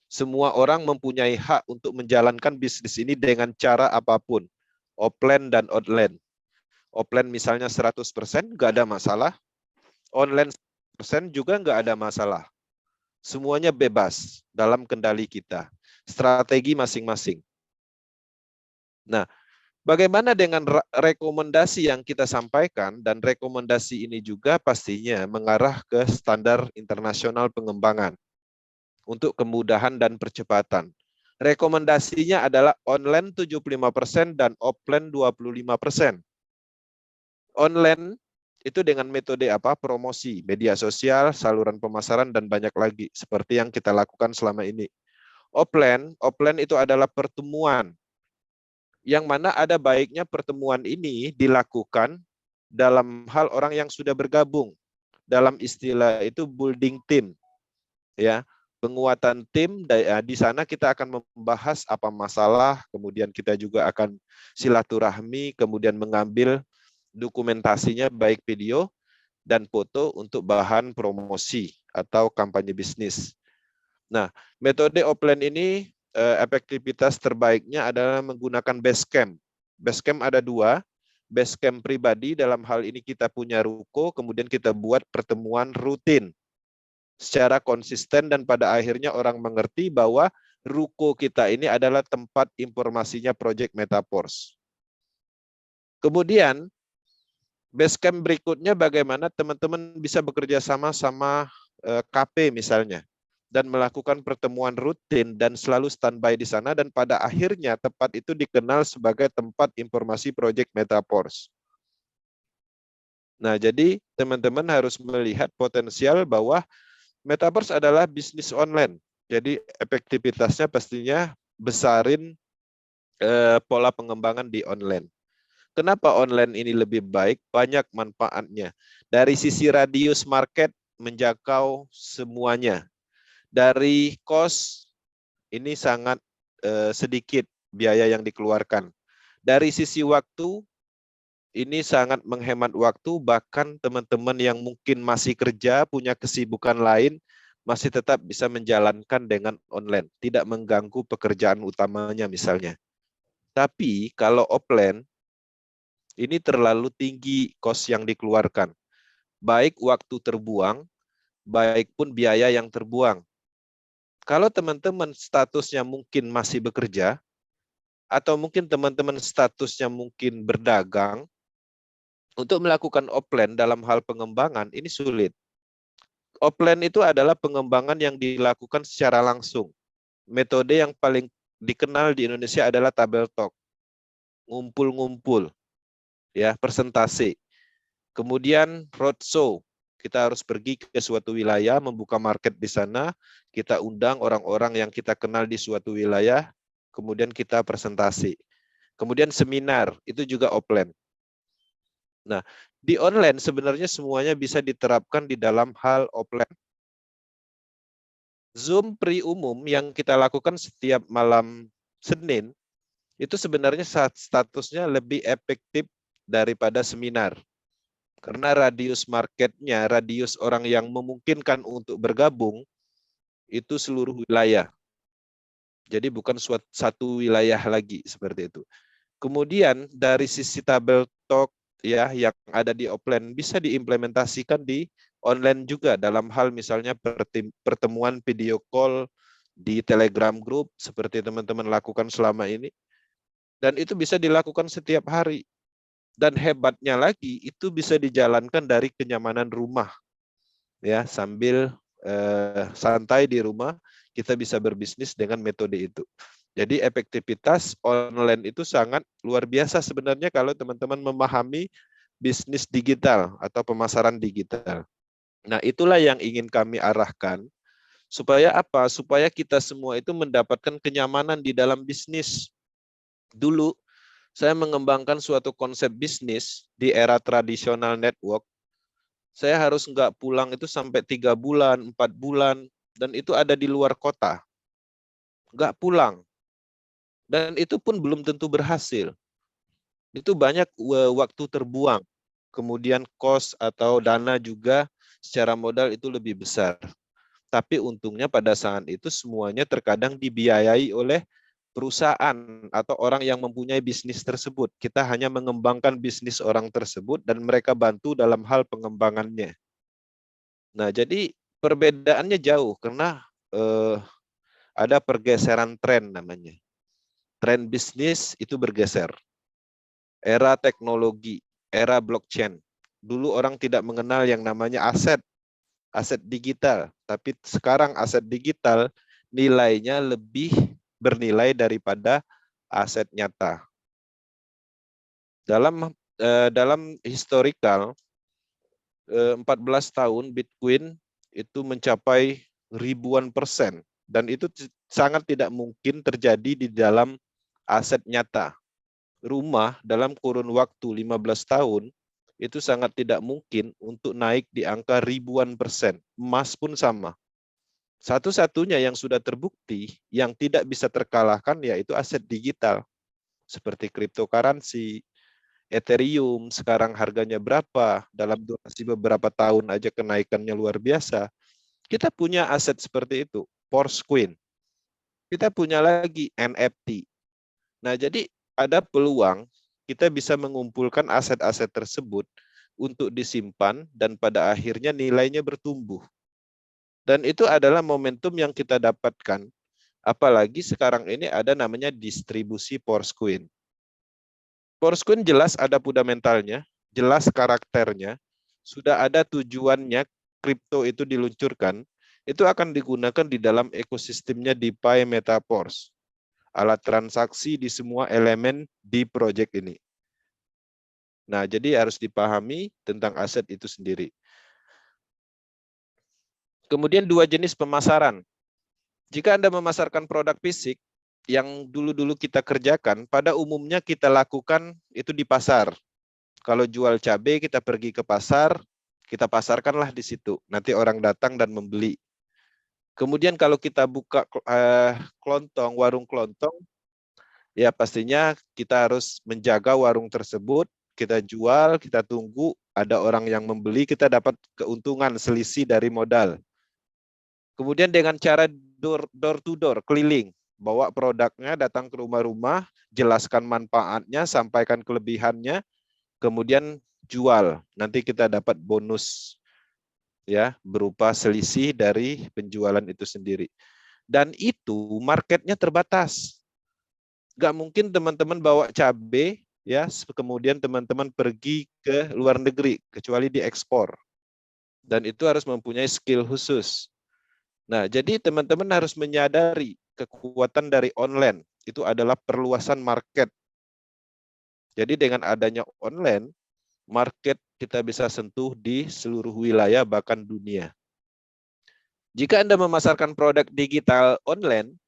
Semua orang mempunyai hak untuk menjalankan bisnis ini dengan cara apapun, offline dan online. Offline misalnya 100% nggak ada masalah, online 100% juga nggak ada masalah. Semuanya bebas dalam kendali kita. Strategi masing-masing. Nah, bagaimana dengan rekomendasi yang kita sampaikan, dan rekomendasi ini juga pastinya mengarah ke standar internasional pengembangan untuk kemudahan dan percepatan. Rekomendasinya adalah online 75% dan offline 25%. Online itu dengan metode apa? Promosi, media sosial, saluran pemasaran, dan banyak lagi seperti yang kita lakukan selama ini. Offline itu adalah pertemuan, yang mana ada baiknya pertemuan ini dilakukan dalam hal orang yang sudah bergabung. Dalam istilah itu building team, ya. Penguatan tim, di sana kita akan membahas apa masalah, kemudian kita juga akan silaturahmi, kemudian mengambil dokumentasinya baik video dan foto untuk bahan promosi atau kampanye bisnis. Nah, metode offline ini efektivitas terbaiknya adalah menggunakan Basecamp. Basecamp ada 2, Basecamp pribadi, dalam hal ini kita punya ruko, kemudian kita buat pertemuan rutin secara konsisten, dan pada akhirnya orang mengerti bahwa ruko kita ini adalah tempat informasinya Project Metaforce. Kemudian Basecamp berikutnya bagaimana teman-teman bisa bekerja sama KP misalnya, dan melakukan pertemuan rutin dan selalu standby di sana, dan pada akhirnya tempat itu dikenal sebagai tempat informasi Project Metaforce. Nah, jadi teman-teman harus melihat potensial bahwa Metaverse adalah bisnis online, jadi efektivitasnya pastinya besarin pola pengembangan di online. Kenapa online ini lebih baik? Banyak manfaatnya. Dari sisi radius market menjangkau semuanya. Dari cost ini sangat sedikit biaya yang dikeluarkan. Dari sisi waktu ini sangat menghemat waktu, bahkan teman-teman yang mungkin masih kerja, punya kesibukan lain, masih tetap bisa menjalankan dengan online, tidak mengganggu pekerjaan utamanya misalnya. Tapi kalau offline, ini terlalu tinggi kos yang dikeluarkan. Baik waktu terbuang, baik pun biaya yang terbuang. Kalau teman-teman statusnya mungkin masih bekerja, atau mungkin teman-teman statusnya mungkin berdagang, untuk melakukan offline dalam hal pengembangan ini sulit. Offline itu adalah pengembangan yang dilakukan secara langsung. Metode yang paling dikenal di Indonesia adalah tabel talk. Ngumpul-ngumpul, ya, presentasi. Kemudian roadshow. Kita harus pergi ke suatu wilayah, membuka market di sana, kita undang orang-orang yang kita kenal di suatu wilayah, kemudian kita presentasi. Kemudian seminar, itu juga offline. Nah, di online sebenarnya semuanya bisa diterapkan di dalam hal offline. Zoom pre-umum yang kita lakukan setiap malam Senin, itu sebenarnya statusnya lebih efektif daripada seminar. Karena radius marketnya, radius orang yang memungkinkan untuk bergabung, itu seluruh wilayah. Jadi bukan satu wilayah lagi seperti itu. Kemudian dari sisi tabel talk, ya, yang ada di offline bisa diimplementasikan di online juga dalam hal misalnya pertemuan video call di Telegram group seperti teman-teman lakukan selama ini, dan itu bisa dilakukan setiap hari, dan hebatnya lagi itu bisa dijalankan dari kenyamanan rumah, ya, sambil santai di rumah kita bisa berbisnis dengan metode itu. Jadi efektivitas online itu sangat luar biasa sebenarnya kalau teman-teman memahami bisnis digital atau pemasaran digital. Nah, itulah yang ingin kami arahkan. Supaya apa? Supaya kita semua itu mendapatkan kenyamanan di dalam bisnis. Dulu, saya mengembangkan suatu konsep bisnis di era tradisional network. Saya harus nggak pulang itu sampai 3 bulan, 4 bulan, dan itu ada di luar kota. Nggak pulang. Dan itu pun belum tentu berhasil. Itu banyak waktu terbuang. Kemudian cost atau dana juga secara modal itu lebih besar. Tapi untungnya pada saat itu semuanya terkadang dibiayai oleh perusahaan atau orang yang mempunyai bisnis tersebut. Kita hanya mengembangkan bisnis orang tersebut dan mereka bantu dalam hal pengembangannya. Nah, jadi perbedaannya jauh karena ada pergeseran tren namanya. Tren bisnis itu bergeser. Era teknologi, era blockchain. Dulu orang tidak mengenal yang namanya aset digital, tapi sekarang aset digital nilainya lebih bernilai daripada aset nyata. Dalam historical 14 tahun Bitcoin itu mencapai ribuan persen dan itu sangat tidak mungkin terjadi di dalam aset nyata. Rumah dalam kurun waktu 15 tahun itu sangat tidak mungkin untuk naik di angka ribuan persen. Emas pun sama. Satu-satunya yang sudah terbukti yang tidak bisa terkalahkan yaitu aset digital. Seperti cryptocurrency, Ethereum sekarang harganya berapa, dalam durasi beberapa tahun aja kenaikannya luar biasa. Kita punya aset seperti itu, Porscoin. Kita punya lagi NFT. Nah, jadi ada peluang kita bisa mengumpulkan aset-aset tersebut untuk disimpan dan pada akhirnya nilainya bertumbuh. Dan itu adalah momentum yang kita dapatkan. Apalagi sekarang ini ada namanya distribusi Porscoin. Porscoin jelas ada fundamentalnya, jelas karakternya, sudah ada tujuannya kripto itu diluncurkan, itu akan digunakan di dalam ekosistemnya DeFi Metaverse. Alat transaksi di semua elemen di proyek ini. Nah, jadi harus dipahami tentang aset itu sendiri. Kemudian dua jenis pemasaran. Jika Anda memasarkan produk fisik, yang dulu-dulu kita kerjakan, pada umumnya kita lakukan itu di pasar. Kalau jual cabai, kita pergi ke pasar, kita pasarkanlah di situ. Nanti orang datang dan membeli. Kemudian kalau kita buka kelontong, warung kelontong, ya pastinya kita harus menjaga warung tersebut, kita jual, kita tunggu, ada orang yang membeli, kita dapat keuntungan selisih dari modal. Kemudian dengan cara door to door, keliling, bawa produknya, datang ke rumah-rumah, jelaskan manfaatnya, sampaikan kelebihannya, kemudian jual. Nanti kita dapat bonus ya berupa selisih dari penjualan itu sendiri. Dan itu marketnya terbatas. Nggak mungkin teman-teman bawa cabai ya kemudian teman-teman pergi ke luar negeri kecuali diekspor. Dan itu harus mempunyai skill khusus. Nah, jadi teman-teman harus menyadari kekuatan dari online itu adalah perluasan market. Jadi dengan adanya online, market kita bisa sentuh di seluruh wilayah bahkan dunia. Jika Anda memasarkan produk digital online,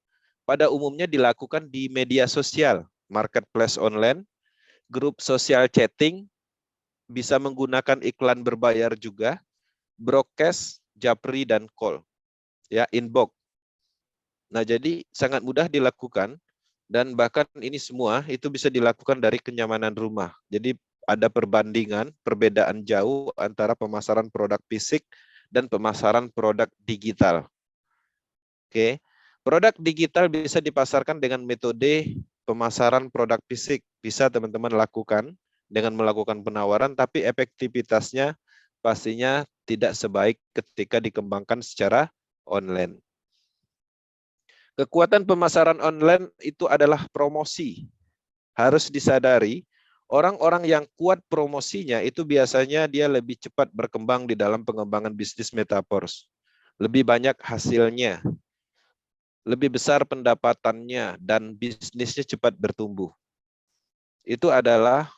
pada umumnya dilakukan di media sosial, marketplace online, grup sosial chatting, bisa menggunakan iklan berbayar juga, broadcast, japri, dan call, ya inbox. Nah, jadi sangat mudah dilakukan dan bahkan ini semua itu bisa dilakukan dari kenyamanan rumah. Jadi ada perbedaan jauh antara pemasaran produk fisik dan pemasaran produk digital. Oke, produk digital bisa dipasarkan dengan metode pemasaran produk fisik. Bisa teman-teman lakukan dengan melakukan penawaran, tapi efektivitasnya pastinya tidak sebaik ketika dikembangkan secara online. Kekuatan pemasaran online itu adalah promosi. Harus disadari, orang-orang yang kuat promosinya itu biasanya dia lebih cepat berkembang di dalam pengembangan bisnis metaverse. Lebih banyak hasilnya, lebih besar pendapatannya, dan bisnisnya cepat bertumbuh. Itu adalah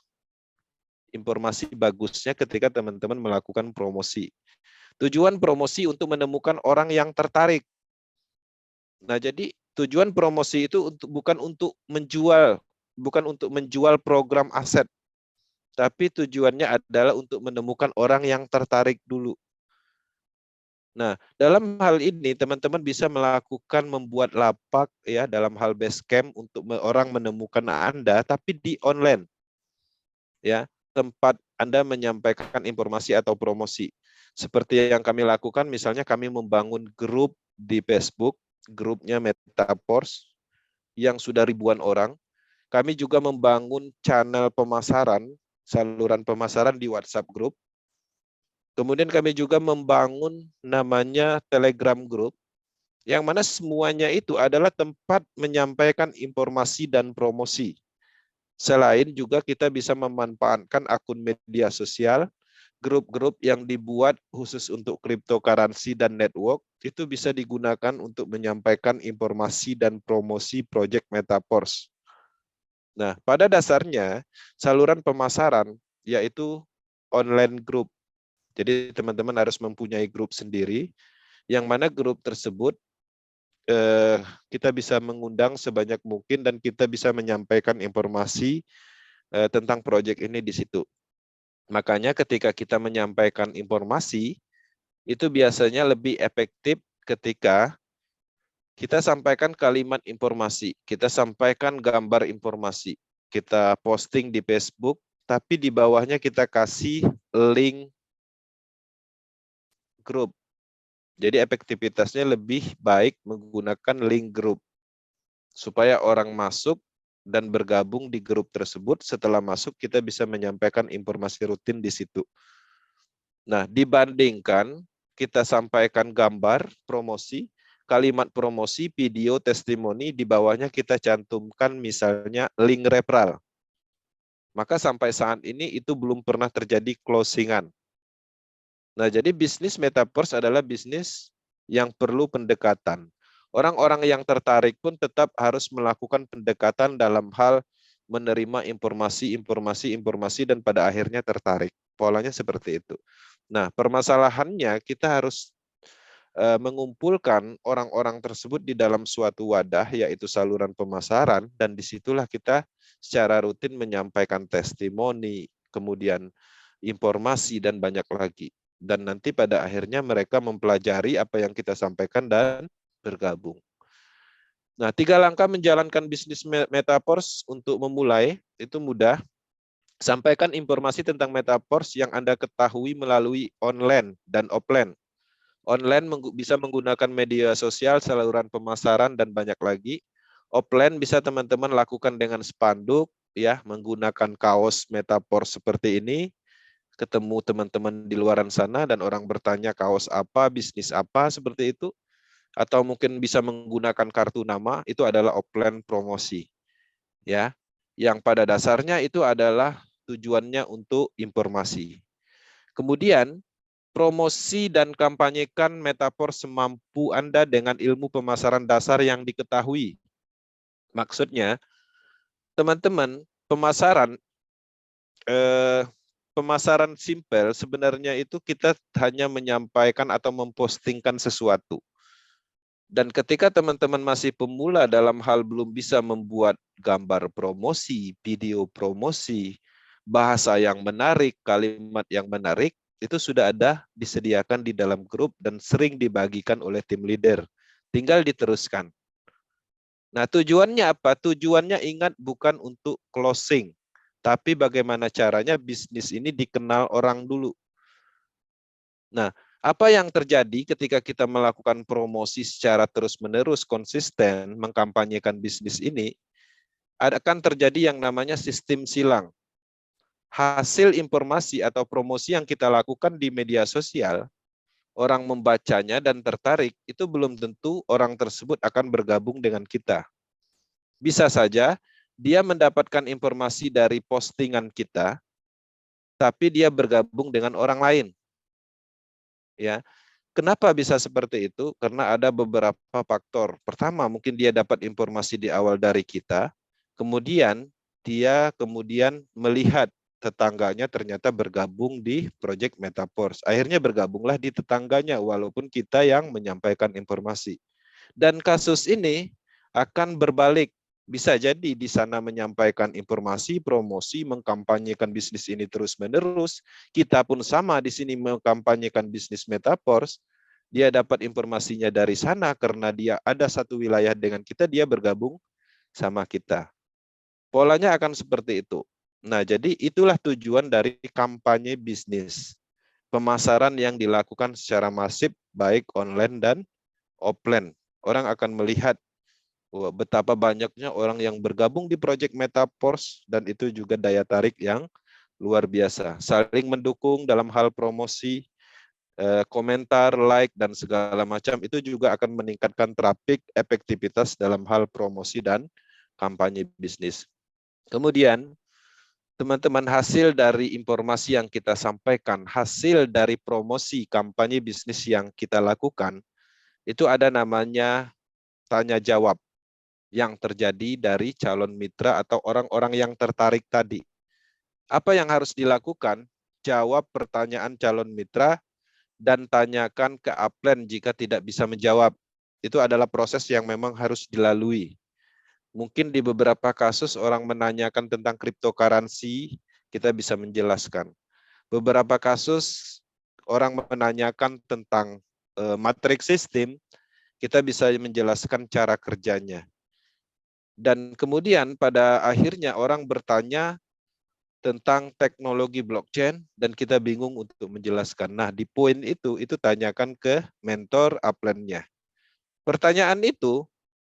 informasi bagusnya ketika teman-teman melakukan promosi. Tujuan promosi untuk menemukan orang yang tertarik. Nah, jadi tujuan promosi itu bukan untuk menjual program aset, tapi tujuannya adalah untuk menemukan orang yang tertarik dulu. Nah, dalam hal ini teman-teman bisa membuat lapak ya dalam hal Basecamp untuk orang menemukan Anda, tapi di online, ya tempat Anda menyampaikan informasi atau promosi. Seperti yang kami lakukan, misalnya kami membangun grup di Facebook, grupnya Metaverse yang sudah ribuan orang. Kami juga membangun channel pemasaran, saluran pemasaran di WhatsApp group. Kemudian kami juga membangun namanya Telegram Group, yang mana semuanya itu adalah tempat menyampaikan informasi dan promosi. Selain juga kita bisa memanfaatkan akun media sosial, grup-grup yang dibuat khusus untuk cryptocurrency dan network, itu bisa digunakan untuk menyampaikan informasi dan promosi project Metaverse. Nah, pada dasarnya saluran pemasaran yaitu online group. Jadi teman-teman harus mempunyai grup sendiri, yang mana grup tersebut kita bisa mengundang sebanyak mungkin dan kita bisa menyampaikan informasi tentang proyek ini di situ. Makanya ketika kita menyampaikan informasi, itu biasanya lebih efektif ketika kita sampaikan kalimat informasi, kita sampaikan gambar informasi, kita posting di Facebook, tapi di bawahnya kita kasih link grup. Jadi efektivitasnya lebih baik menggunakan link grup supaya orang masuk dan bergabung di grup tersebut. Setelah masuk kita bisa menyampaikan informasi rutin di situ. Nah, dibandingkan kita sampaikan gambar promosi, kalimat promosi, video, testimoni, di bawahnya kita cantumkan misalnya link referral. Maka sampai saat ini itu belum pernah terjadi closingan. Nah, jadi bisnis Metaverse adalah bisnis yang perlu pendekatan. Orang-orang yang tertarik pun tetap harus melakukan pendekatan dalam hal menerima informasi dan pada akhirnya tertarik. Polanya seperti itu. Nah, permasalahannya kita harus mengumpulkan orang-orang tersebut di dalam suatu wadah, yaitu saluran pemasaran, dan disitulah kita secara rutin menyampaikan testimoni, kemudian informasi, dan banyak lagi. Dan nanti pada akhirnya mereka mempelajari apa yang kita sampaikan dan bergabung. Nah, 3 langkah menjalankan bisnis Metaverse untuk memulai, itu mudah. Sampaikan informasi tentang Metaverse yang Anda ketahui melalui online dan offline. Online bisa menggunakan media sosial, saluran pemasaran, dan banyak lagi. Offline bisa teman-teman lakukan dengan spanduk, ya, menggunakan kaos Metaverse seperti ini, ketemu teman-teman di luaran sana dan orang bertanya kaos apa, bisnis apa, seperti itu. Atau mungkin bisa menggunakan kartu nama, itu adalah offline promosi. Ya, yang pada dasarnya itu adalah tujuannya untuk informasi. Kemudian, promosi dan kampanyekan Metaverse semampu Anda dengan ilmu pemasaran dasar yang diketahui. Maksudnya, teman-teman, pemasaran simpel sebenarnya itu kita hanya menyampaikan atau mempostingkan sesuatu. Dan ketika teman-teman masih pemula dalam hal belum bisa membuat gambar promosi, video promosi, bahasa yang menarik, kalimat yang menarik, itu sudah ada disediakan di dalam grup dan sering dibagikan oleh tim leader. Tinggal diteruskan. Nah, tujuannya apa? Tujuannya ingat bukan untuk closing, tapi bagaimana caranya bisnis ini dikenal orang dulu. Nah, apa yang terjadi ketika kita melakukan promosi secara terus-menerus konsisten mengkampanyekan bisnis ini, akan terjadi yang namanya sistem silang. Hasil informasi atau promosi yang kita lakukan di media sosial, orang membacanya dan tertarik, itu belum tentu orang tersebut akan bergabung dengan kita. Bisa saja dia mendapatkan informasi dari postingan kita, tapi dia bergabung dengan orang lain. Ya, kenapa bisa seperti itu? Karena ada beberapa faktor. Pertama, mungkin dia dapat informasi di awal dari kita, kemudian dia melihat tetangganya ternyata bergabung di Project Metaverse. Akhirnya bergabunglah di tetangganya, walaupun kita yang menyampaikan informasi. Dan kasus ini akan berbalik. Bisa jadi di sana menyampaikan informasi, promosi, mengkampanyekan bisnis ini terus-menerus. Kita pun sama di sini mengkampanyekan bisnis Metaverse. Dia dapat informasinya dari sana karena dia ada satu wilayah dengan kita, dia bergabung sama kita. Polanya akan seperti itu. Nah, jadi itulah tujuan dari kampanye bisnis. Pemasaran yang dilakukan secara masif, baik online dan offline. Orang akan melihat betapa banyaknya orang yang bergabung di Project Metaverse, dan itu juga daya tarik yang luar biasa. Saling mendukung dalam hal promosi, komentar, like, dan segala macam itu juga akan meningkatkan traffic, efektivitas dalam hal promosi dan kampanye bisnis. Kemudian, teman-teman, hasil dari informasi yang kita sampaikan, hasil dari promosi kampanye bisnis yang kita lakukan, itu ada namanya tanya jawab yang terjadi dari calon mitra atau orang-orang yang tertarik tadi. Apa yang harus dilakukan? Jawab pertanyaan calon mitra dan tanyakan ke upline jika tidak bisa menjawab. Itu adalah proses yang memang harus dilalui. Mungkin di beberapa kasus orang menanyakan tentang cryptocurrency, kita bisa menjelaskan. Beberapa kasus orang menanyakan tentang matrix system, kita bisa menjelaskan cara kerjanya. Dan kemudian pada akhirnya orang bertanya tentang teknologi blockchain dan kita bingung untuk menjelaskan. Nah, di poin itu tanyakan ke mentor upline-nya. Pertanyaan itu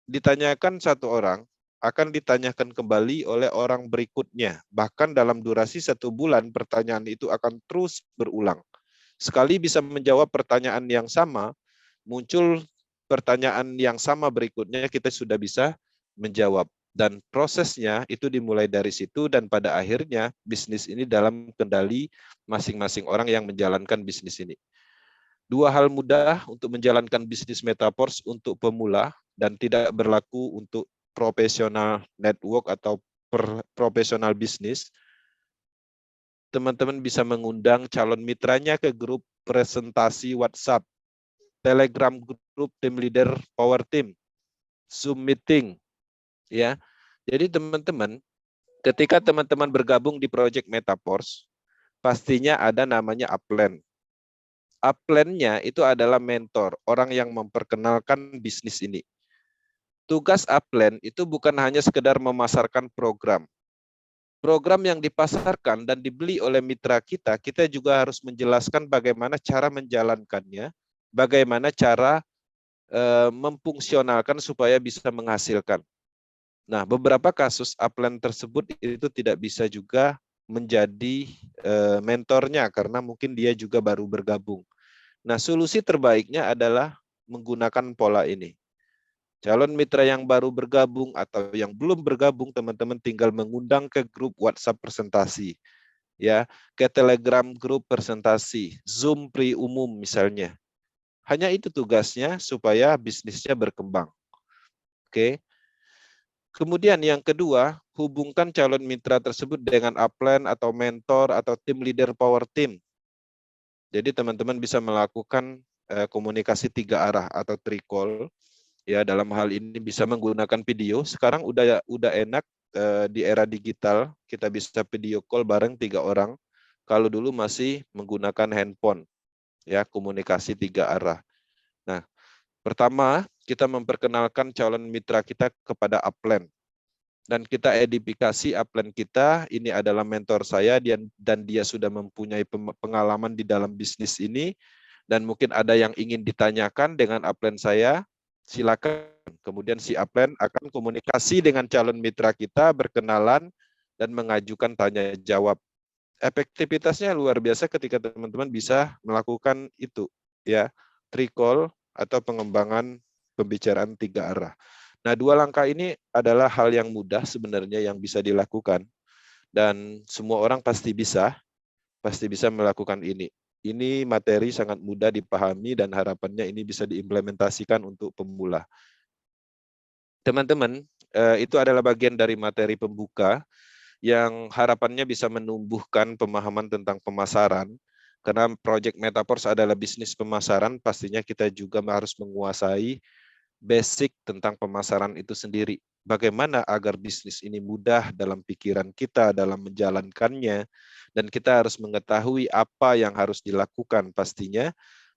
ditanyakan satu orang, akan ditanyakan kembali oleh orang berikutnya. Bahkan dalam durasi 1 bulan, pertanyaan itu akan terus berulang. Sekali bisa menjawab pertanyaan yang sama, muncul pertanyaan yang sama berikutnya, kita sudah bisa menjawab. Dan prosesnya itu dimulai dari situ dan pada akhirnya bisnis ini dalam kendali masing-masing orang yang menjalankan bisnis ini. 2 hal mudah untuk menjalankan bisnis Metaverse untuk pemula dan tidak berlaku untuk profesional network atau profesional bisnis. Teman-teman bisa mengundang calon mitranya ke grup presentasi WhatsApp, Telegram grup tim leader Power Team, Zoom meeting, ya. Jadi teman-teman, ketika teman-teman bergabung di Project Metaverse, pastinya ada namanya upline. Upline-nya itu adalah mentor, orang yang memperkenalkan bisnis ini. Tugas upline itu bukan hanya sekedar memasarkan program. Program yang dipasarkan dan dibeli oleh mitra kita, kita juga harus menjelaskan bagaimana cara menjalankannya, bagaimana cara memfungsionalkan supaya bisa menghasilkan. Nah, beberapa kasus upline tersebut itu tidak bisa juga menjadi mentornya karena mungkin dia juga baru bergabung. Nah, solusi terbaiknya adalah menggunakan pola ini. Calon mitra yang baru bergabung atau yang belum bergabung, teman-teman tinggal mengundang ke grup WhatsApp presentasi, ya, ke Telegram grup presentasi, Zoom pre-umum misalnya. Hanya itu tugasnya supaya bisnisnya berkembang. Oke. Kemudian yang kedua, hubungkan calon mitra tersebut dengan upline atau mentor atau tim leader power team. Jadi teman-teman bisa melakukan komunikasi 3 arah atau tricall. Ya, dalam hal ini bisa menggunakan video. Sekarang udah enak di era digital, kita bisa video call bareng 3 orang. Kalau dulu masih menggunakan handphone, ya, komunikasi 3 arah. Nah, pertama kita memperkenalkan calon mitra kita kepada upline. Dan kita edifikasi upline kita, ini adalah mentor saya dan dia sudah mempunyai pengalaman di dalam bisnis ini. Dan mungkin ada yang ingin ditanyakan dengan upline saya, silakan. Kemudian si upline akan komunikasi dengan calon mitra kita, berkenalan, dan mengajukan tanya jawab. Efektivitasnya luar biasa ketika teman-teman bisa melakukan itu, ya, tricall atau pengembangan pembicaraan 3 arah. Nah, 2 langkah ini adalah hal yang mudah sebenarnya yang bisa dilakukan dan semua orang pasti bisa melakukan ini. Ini materi sangat mudah dipahami dan harapannya ini bisa diimplementasikan untuk pemula. Teman-teman, itu adalah bagian dari materi pembuka yang harapannya bisa menumbuhkan pemahaman tentang pemasaran. Karena Project Metaverse adalah bisnis pemasaran, pastinya kita juga harus menguasai basic tentang pemasaran itu sendiri. Bagaimana agar bisnis ini mudah dalam pikiran kita, dalam menjalankannya, dan kita harus mengetahui apa yang harus dilakukan pastinya,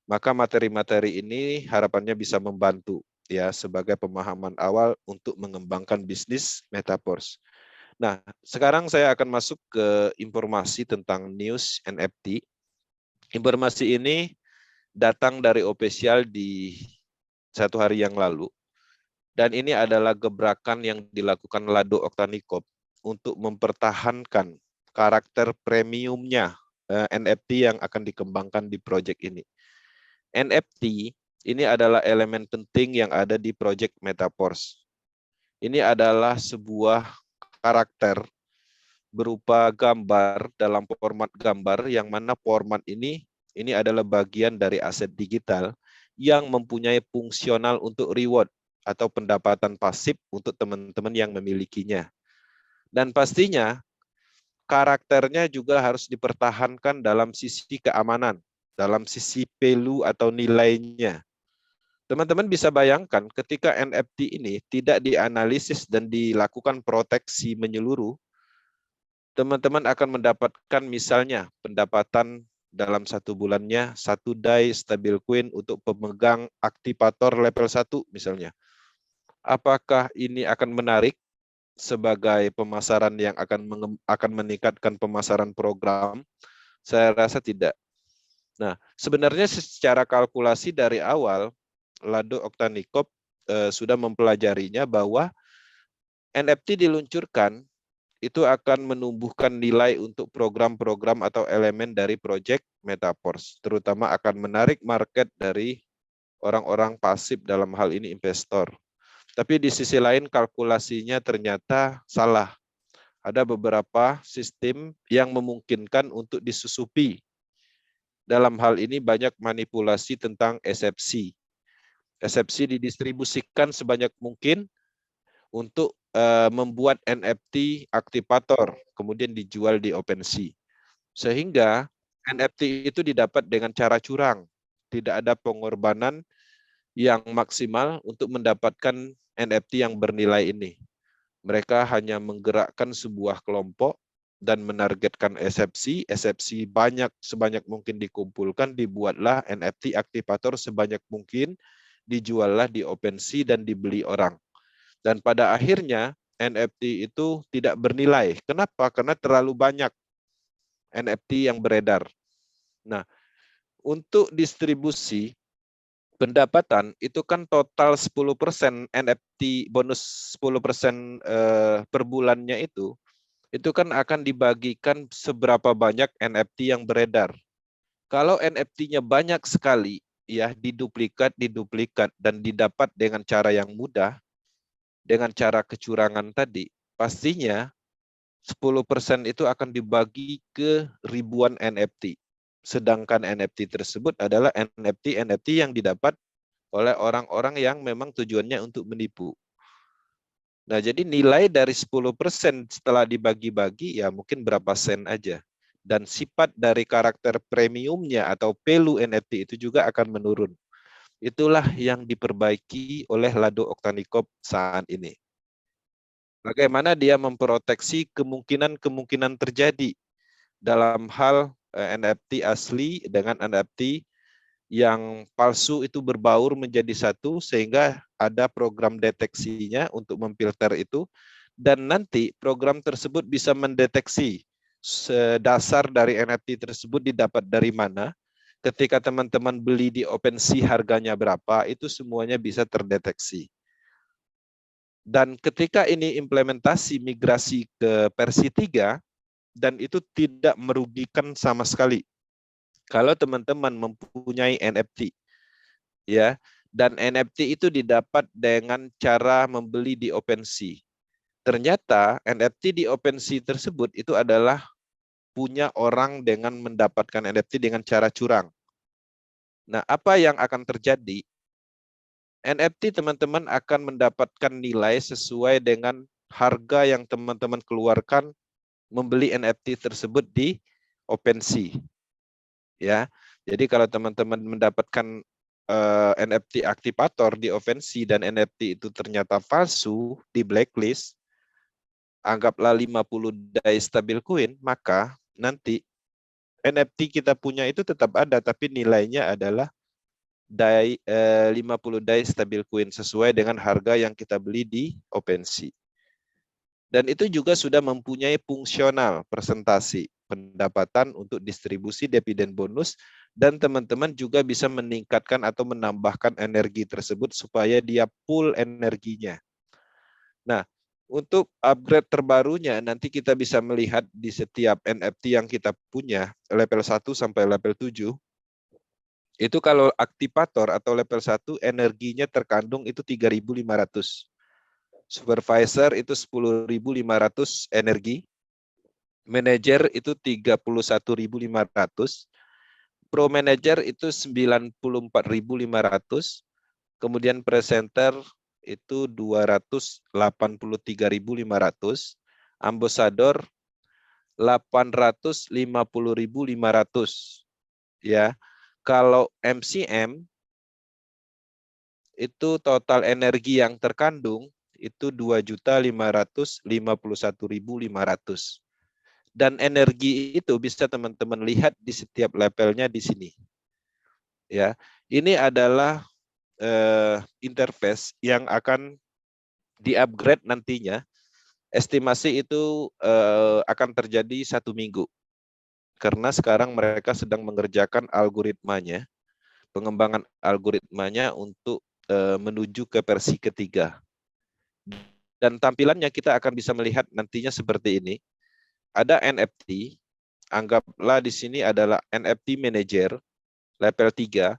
maka materi-materi ini harapannya bisa membantu ya sebagai pemahaman awal untuk mengembangkan bisnis Metaverse. Nah, sekarang saya akan masuk ke informasi tentang news NFT. Informasi ini datang dari official di 1 hari yang lalu. Dan ini adalah gebrakan yang dilakukan Lado Oktanikop untuk mempertahankan karakter premiumnya NFT yang akan dikembangkan di proyek ini. NFT ini adalah elemen penting yang ada di project Metaverse. Ini adalah sebuah karakter berupa gambar dalam format gambar yang mana format ini adalah bagian dari aset digital yang mempunyai fungsional untuk reward atau pendapatan pasif untuk teman-teman yang memilikinya. Dan pastinya karakternya juga harus dipertahankan dalam sisi keamanan, dalam sisi value atau nilainya. Teman-teman bisa bayangkan ketika NFT ini tidak dianalisis dan dilakukan proteksi menyeluruh, teman-teman akan mendapatkan misalnya pendapatan dalam 1 bulannya 1 DAI stabil coin untuk pemegang aktivator level 1 misalnya. Apakah ini akan menarik sebagai pemasaran yang akan meningkatkan pemasaran program? Saya rasa tidak. Nah, sebenarnya secara kalkulasi dari awal, Lado Oktanikop sudah mempelajarinya bahwa NFT diluncurkan itu akan menumbuhkan nilai untuk program-program atau elemen dari project Metaverse, terutama akan menarik market dari orang-orang pasif dalam hal ini investor. Tapi di sisi lain kalkulasinya ternyata salah. Ada beberapa sistem yang memungkinkan untuk disusupi. Dalam hal ini banyak manipulasi tentang eksepsi. Eksepsi didistribusikan sebanyak mungkin untuk membuat NFT aktivator, kemudian dijual di OpenSea. Sehingga NFT itu didapat dengan cara curang. Tidak ada pengorbanan yang maksimal untuk mendapatkan NFT yang bernilai ini. Mereka hanya menggerakkan sebuah kelompok dan menargetkan eksepsi sebanyak mungkin dikumpulkan, dibuatlah NFT aktivator sebanyak mungkin, dijuallah di OpenSea dan dibeli orang. Dan pada akhirnya NFT itu tidak bernilai. Kenapa? Karena terlalu banyak NFT yang beredar. Nah, untuk distribusi pendapatan itu kan total 10% NFT bonus 10% per bulannya itu kan akan dibagikan seberapa banyak NFT yang beredar. Kalau NFT-nya banyak sekali, ya diduplikat dan didapat dengan cara yang mudah, dengan cara kecurangan tadi, pastinya 10% itu akan dibagi ke ribuan NFT. Sedangkan NFT tersebut adalah NFT yang didapat oleh orang-orang yang memang tujuannya untuk menipu. Nah, jadi nilai dari 10% setelah dibagi-bagi ya mungkin berapa sen aja. Dan sifat dari karakter premiumnya atau value NFT itu juga akan menurun. Itulah yang diperbaiki oleh Lado Oktanikop saat ini. Bagaimana dia memproteksi kemungkinan terjadi dalam hal NFT asli dengan NFT yang palsu itu berbaur menjadi satu, sehingga ada program deteksinya untuk memfilter itu, dan nanti program tersebut bisa mendeteksi dasar dari NFT tersebut didapat dari mana. Ketika teman-teman beli di OpenSea harganya berapa, itu semuanya bisa terdeteksi. Dan ketika ini implementasi migrasi ke versi 3, dan itu tidak merugikan sama sekali. Kalau teman-teman mempunyai NFT, ya, dan NFT itu didapat dengan cara membeli di OpenSea. Ternyata NFT di OpenSea tersebut itu adalah punya orang dengan mendapatkan NFT dengan cara curang. Nah, apa yang akan terjadi? NFT teman-teman akan mendapatkan nilai sesuai dengan harga yang teman-teman keluarkan membeli NFT tersebut di OpenSea. Ya, jadi kalau teman-teman mendapatkan NFT aktivator di OpenSea dan NFT itu ternyata palsu di blacklist, anggaplah 50 DAI stabil coin, maka nanti NFT kita punya itu tetap ada, tapi nilainya adalah 50 DAI stabil coin sesuai dengan harga yang kita beli di OpenSea. Dan itu juga sudah mempunyai fungsional presentasi pendapatan untuk distribusi dividen bonus, dan teman-teman juga bisa meningkatkan atau menambahkan energi tersebut supaya dia full energinya. Nah, untuk upgrade terbarunya nanti kita bisa melihat di setiap NFT yang kita punya level 1 sampai level 7 Itu kalau aktivator atau level 1 energinya terkandung itu 3.500. Supervisor itu 10.500 energi. Manager itu 31.500. Pro Manager itu 94.500. Kemudian presenter itu 283.500. Ambassador 850.500. Ya. Kalau MCM itu total energi yang terkandung itu 2.551.500. Dan energi itu bisa teman-teman lihat di setiap levelnya di sini. Ya, ini adalah interface yang akan di-upgrade nantinya. Estimasi itu akan terjadi 1 minggu. Karena sekarang mereka sedang mengerjakan algoritmanya, pengembangan algoritmanya untuk menuju ke versi ketiga. Dan tampilannya kita akan bisa melihat nantinya seperti ini. Ada NFT, anggaplah di sini adalah NFT Manager, level 3,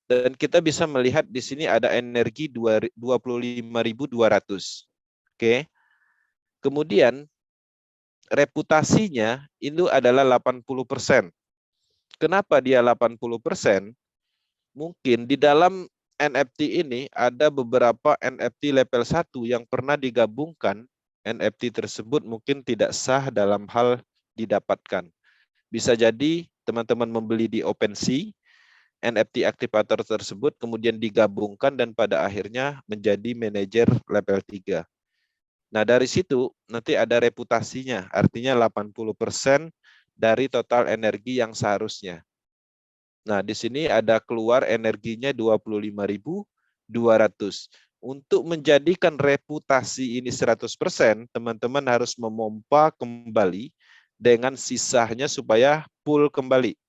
dan kita bisa melihat di sini ada energi 25.200. Oke. Kemudian reputasinya itu adalah 80%. Kenapa dia 80%? Mungkin di dalam NFT ini ada beberapa NFT level 1 yang pernah digabungkan. NFT tersebut mungkin tidak sah dalam hal didapatkan. Bisa jadi teman-teman membeli di OpenSea, NFT aktivator tersebut kemudian digabungkan dan pada akhirnya menjadi manajer level 3. Nah, dari situ nanti ada reputasinya, artinya 80% dari total energi yang seharusnya. Nah, di sini ada keluar energinya 25.200. Untuk menjadikan reputasi ini 100%, teman-teman harus memompa kembali dengan sisanya supaya full kembali.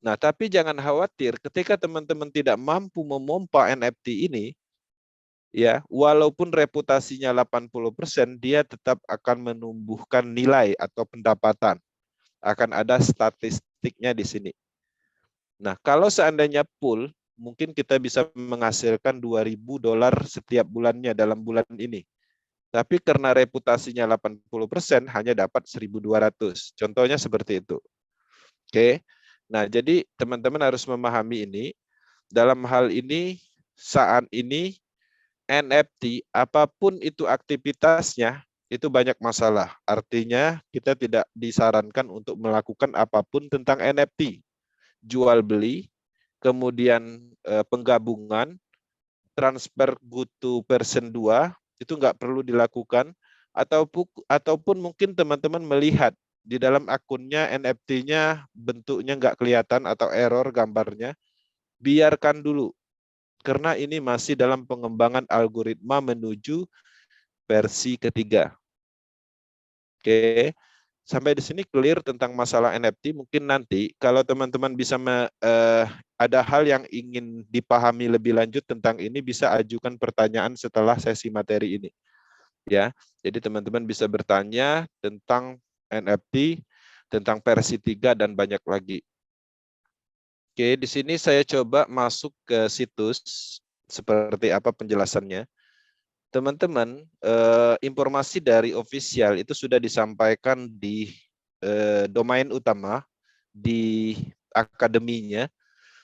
Nah, tapi jangan khawatir ketika teman-teman tidak mampu memompa NFT ini, ya, walaupun reputasinya 80%, dia tetap akan menumbuhkan nilai atau pendapatan. Akan ada statistiknya di sini. Nah, kalau seandainya full, mungkin kita bisa menghasilkan $2.000 setiap bulannya dalam bulan ini. Tapi karena reputasinya 80%, hanya dapat 1.200. Contohnya seperti itu. Oke. Nah, jadi teman-teman harus memahami ini. Dalam hal ini, saat ini, NFT, apapun itu aktivitasnya, itu banyak masalah. Artinya, kita tidak disarankan untuk melakukan apapun tentang NFT. Jual beli, kemudian penggabungan, transfer good to person 2, itu nggak perlu dilakukan, ataupun mungkin teman-teman melihat di dalam akunnya NFT-nya bentuknya nggak kelihatan atau error gambarnya, biarkan dulu. Karena ini masih dalam pengembangan algoritma menuju versi ketiga. Oke. Sampai di sini clear tentang masalah NFT. Mungkin nanti kalau teman-teman bisa ada hal yang ingin dipahami lebih lanjut tentang ini, bisa ajukan pertanyaan setelah sesi materi ini. Ya, jadi teman-teman bisa bertanya tentang NFT, tentang versi 3 dan banyak lagi. Oke, di sini saya coba masuk ke situs seperti apa penjelasannya. Teman-teman, informasi dari official itu sudah disampaikan di domain utama, di akademinya,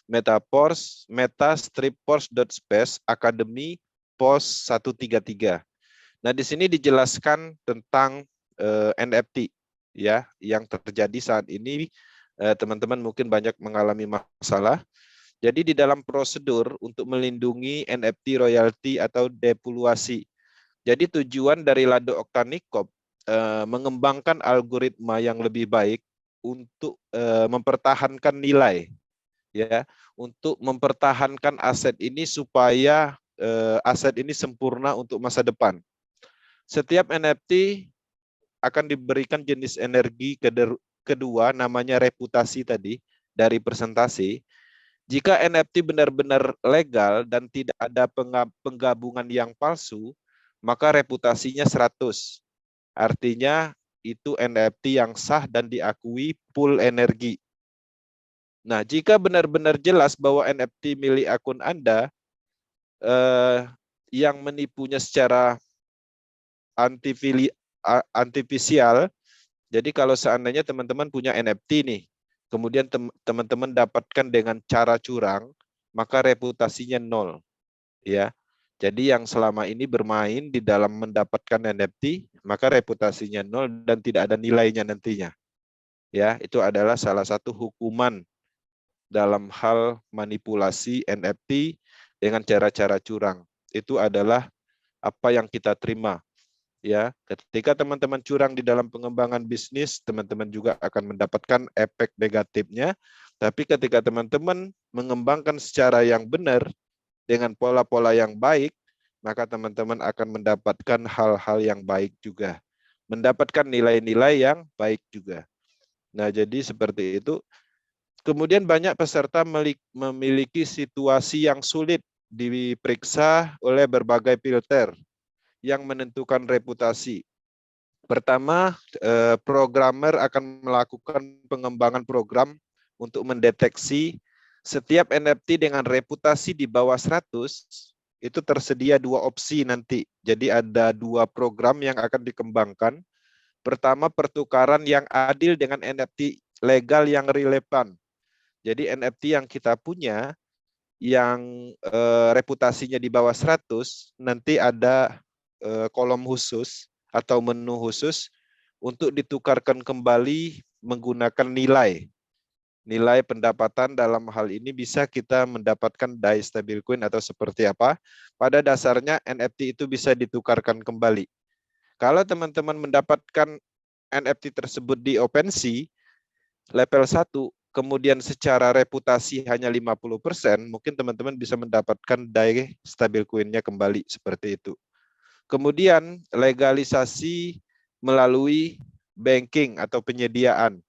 metastripforce.space akademi pos 133. Nah, di sini dijelaskan tentang NFT ya, yang terjadi saat ini. Teman-teman mungkin banyak mengalami masalah. Jadi di dalam prosedur untuk melindungi NFT royalty atau depoluasi. Jadi tujuan dari Lado Oktanikop mengembangkan algoritma yang lebih baik untuk mempertahankan nilai, ya, untuk mempertahankan aset ini supaya aset ini sempurna untuk masa depan. Setiap NFT akan diberikan jenis energi kedua, namanya reputasi tadi dari presentasi. Jika NFT benar-benar legal dan tidak ada penggabungan yang palsu, maka reputasinya 100. Artinya itu NFT yang sah dan diakui full energi. Nah, jika benar-benar jelas bahwa NFT milik akun Anda yang menipunya secara artifisial, jadi kalau seandainya teman-teman punya NFT nih, kemudian teman-teman dapatkan dengan cara curang, maka reputasinya nol, ya. Jadi yang selama ini bermain di dalam mendapatkan NFT, maka reputasinya nol dan tidak ada nilainya nantinya. Ya, itu adalah salah satu hukuman dalam hal manipulasi NFT dengan cara-cara curang. Itu adalah apa yang kita terima. Ya, ketika teman-teman curang di dalam pengembangan bisnis, teman-teman juga akan mendapatkan efek negatifnya. Tapi ketika teman-teman mengembangkan secara yang benar dengan pola-pola yang baik, maka teman-teman akan mendapatkan hal-hal yang baik juga. Mendapatkan nilai-nilai yang baik juga. Nah, jadi seperti itu. Kemudian banyak peserta memiliki situasi yang sulit diperiksa oleh berbagai filter yang menentukan reputasi. Pertama, programmer akan melakukan pengembangan program untuk mendeteksi setiap NFT dengan reputasi di bawah 100, itu tersedia 2 opsi nanti. Jadi ada 2 program yang akan dikembangkan. Pertama, pertukaran yang adil dengan NFT legal yang relevan. Jadi NFT yang kita punya, yang reputasinya di bawah 100, nanti ada kolom khusus atau menu khusus untuk ditukarkan kembali menggunakan nilai. Nilai pendapatan dalam hal ini bisa kita mendapatkan DAI stablecoin atau seperti apa. Pada dasarnya NFT itu bisa ditukarkan kembali. Kalau teman-teman mendapatkan NFT tersebut di OpenSea level 1, kemudian secara reputasi hanya 50%, mungkin teman-teman bisa mendapatkan DAI stablecoin-nya kembali seperti itu. Kemudian legalisasi melalui banking atau penyediaan.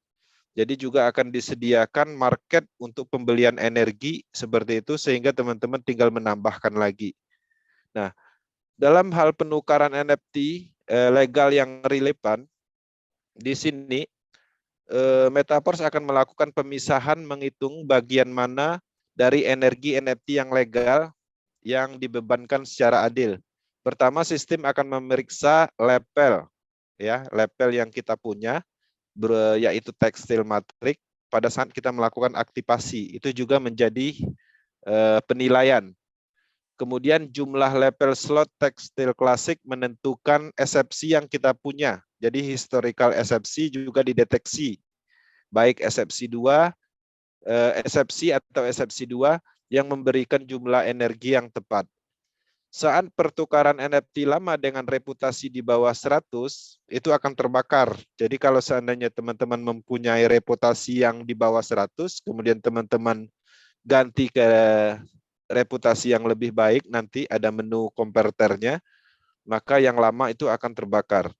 Jadi juga akan disediakan market untuk pembelian energi seperti itu sehingga teman-teman tinggal menambahkan lagi. Nah, dalam hal penukaran NFT legal yang relevan, di sini Metaverse akan melakukan pemisahan menghitung bagian mana dari energi NFT yang legal yang dibebankan secara adil. Pertama, sistem akan memeriksa level, ya, level yang kita punya, yaitu tekstil matrik pada saat kita melakukan aktivasi. Itu juga menjadi penilaian. Kemudian jumlah level slot tekstil klasik menentukan eksepsi yang kita punya. Jadi historical eksepsi juga dideteksi. Baik eksepsi 2, eksepsi atau eksepsi 2 yang memberikan jumlah energi yang tepat. Saat pertukaran NFT lama dengan reputasi di bawah 100, itu akan terbakar. Jadi kalau seandainya teman-teman mempunyai reputasi yang di bawah 100, kemudian teman-teman ganti ke reputasi yang lebih baik, nanti ada menu konverternya, maka yang lama itu akan terbakar.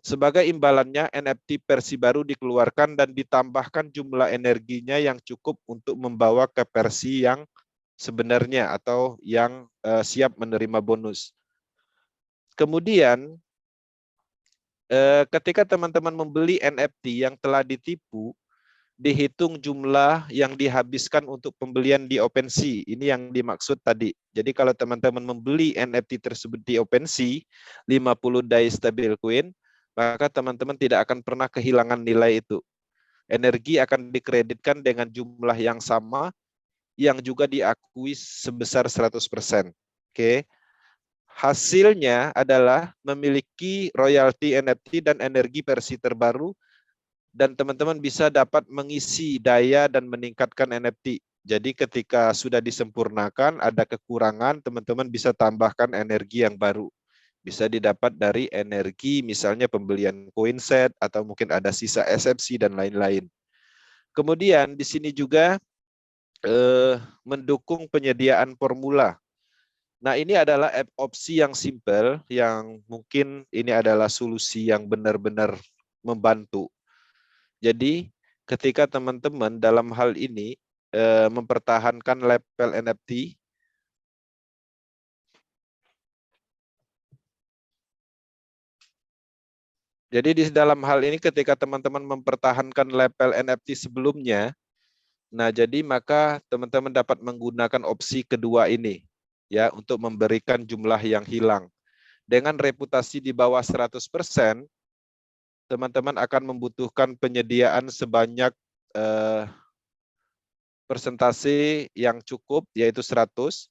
Sebagai imbalannya, NFT versi baru dikeluarkan dan ditambahkan jumlah energinya yang cukup untuk membawa ke versi yang sebenarnya atau yang siap menerima bonus. Kemudian, ketika teman-teman membeli NFT yang telah ditipu, dihitung jumlah yang dihabiskan untuk pembelian di OpenSea. Ini yang dimaksud tadi. Jadi kalau teman-teman membeli NFT tersebut di OpenSea, 50 DAI stablecoin, maka teman-teman tidak akan pernah kehilangan nilai itu. Energi akan dikreditkan dengan jumlah yang sama, yang juga diakui sebesar 100%. Oke. Hasilnya adalah memiliki royalti NFT dan energi versi terbaru, dan teman-teman bisa dapat mengisi daya dan meningkatkan NFT. Jadi ketika sudah disempurnakan, ada kekurangan, teman-teman bisa tambahkan energi yang baru. Bisa didapat dari energi, misalnya pembelian coin set, atau mungkin ada sisa eksepsi dan lain-lain. Kemudian di sini juga mendukung penyediaan formula. Nah, ini adalah opsi yang simple, yang mungkin ini adalah solusi yang benar-benar membantu. Jadi, ketika teman-teman dalam hal ini mempertahankan level NFT, jadi di dalam hal ini ketika teman-teman mempertahankan level NFT sebelumnya, Nah, jadi maka teman-teman dapat menggunakan opsi kedua ini ya untuk memberikan jumlah yang hilang. Dengan reputasi di bawah 100%, teman-teman akan membutuhkan penyediaan sebanyak persentase yang cukup, yaitu 100.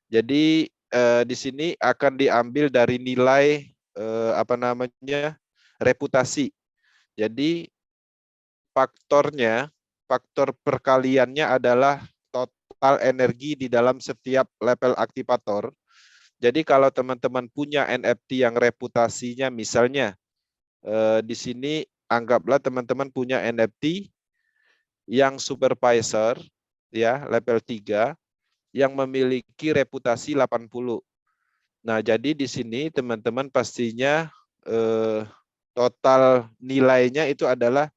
Jadi di sini akan diambil dari nilai reputasi. Jadi faktor perkaliannya adalah total energi di dalam setiap level aktivator. Jadi kalau teman-teman punya NFT yang reputasinya misalnya di sini anggaplah teman-teman punya NFT yang supervisor ya level 3 yang memiliki reputasi 80. Nah, jadi di sini teman-teman pastinya total nilainya itu adalah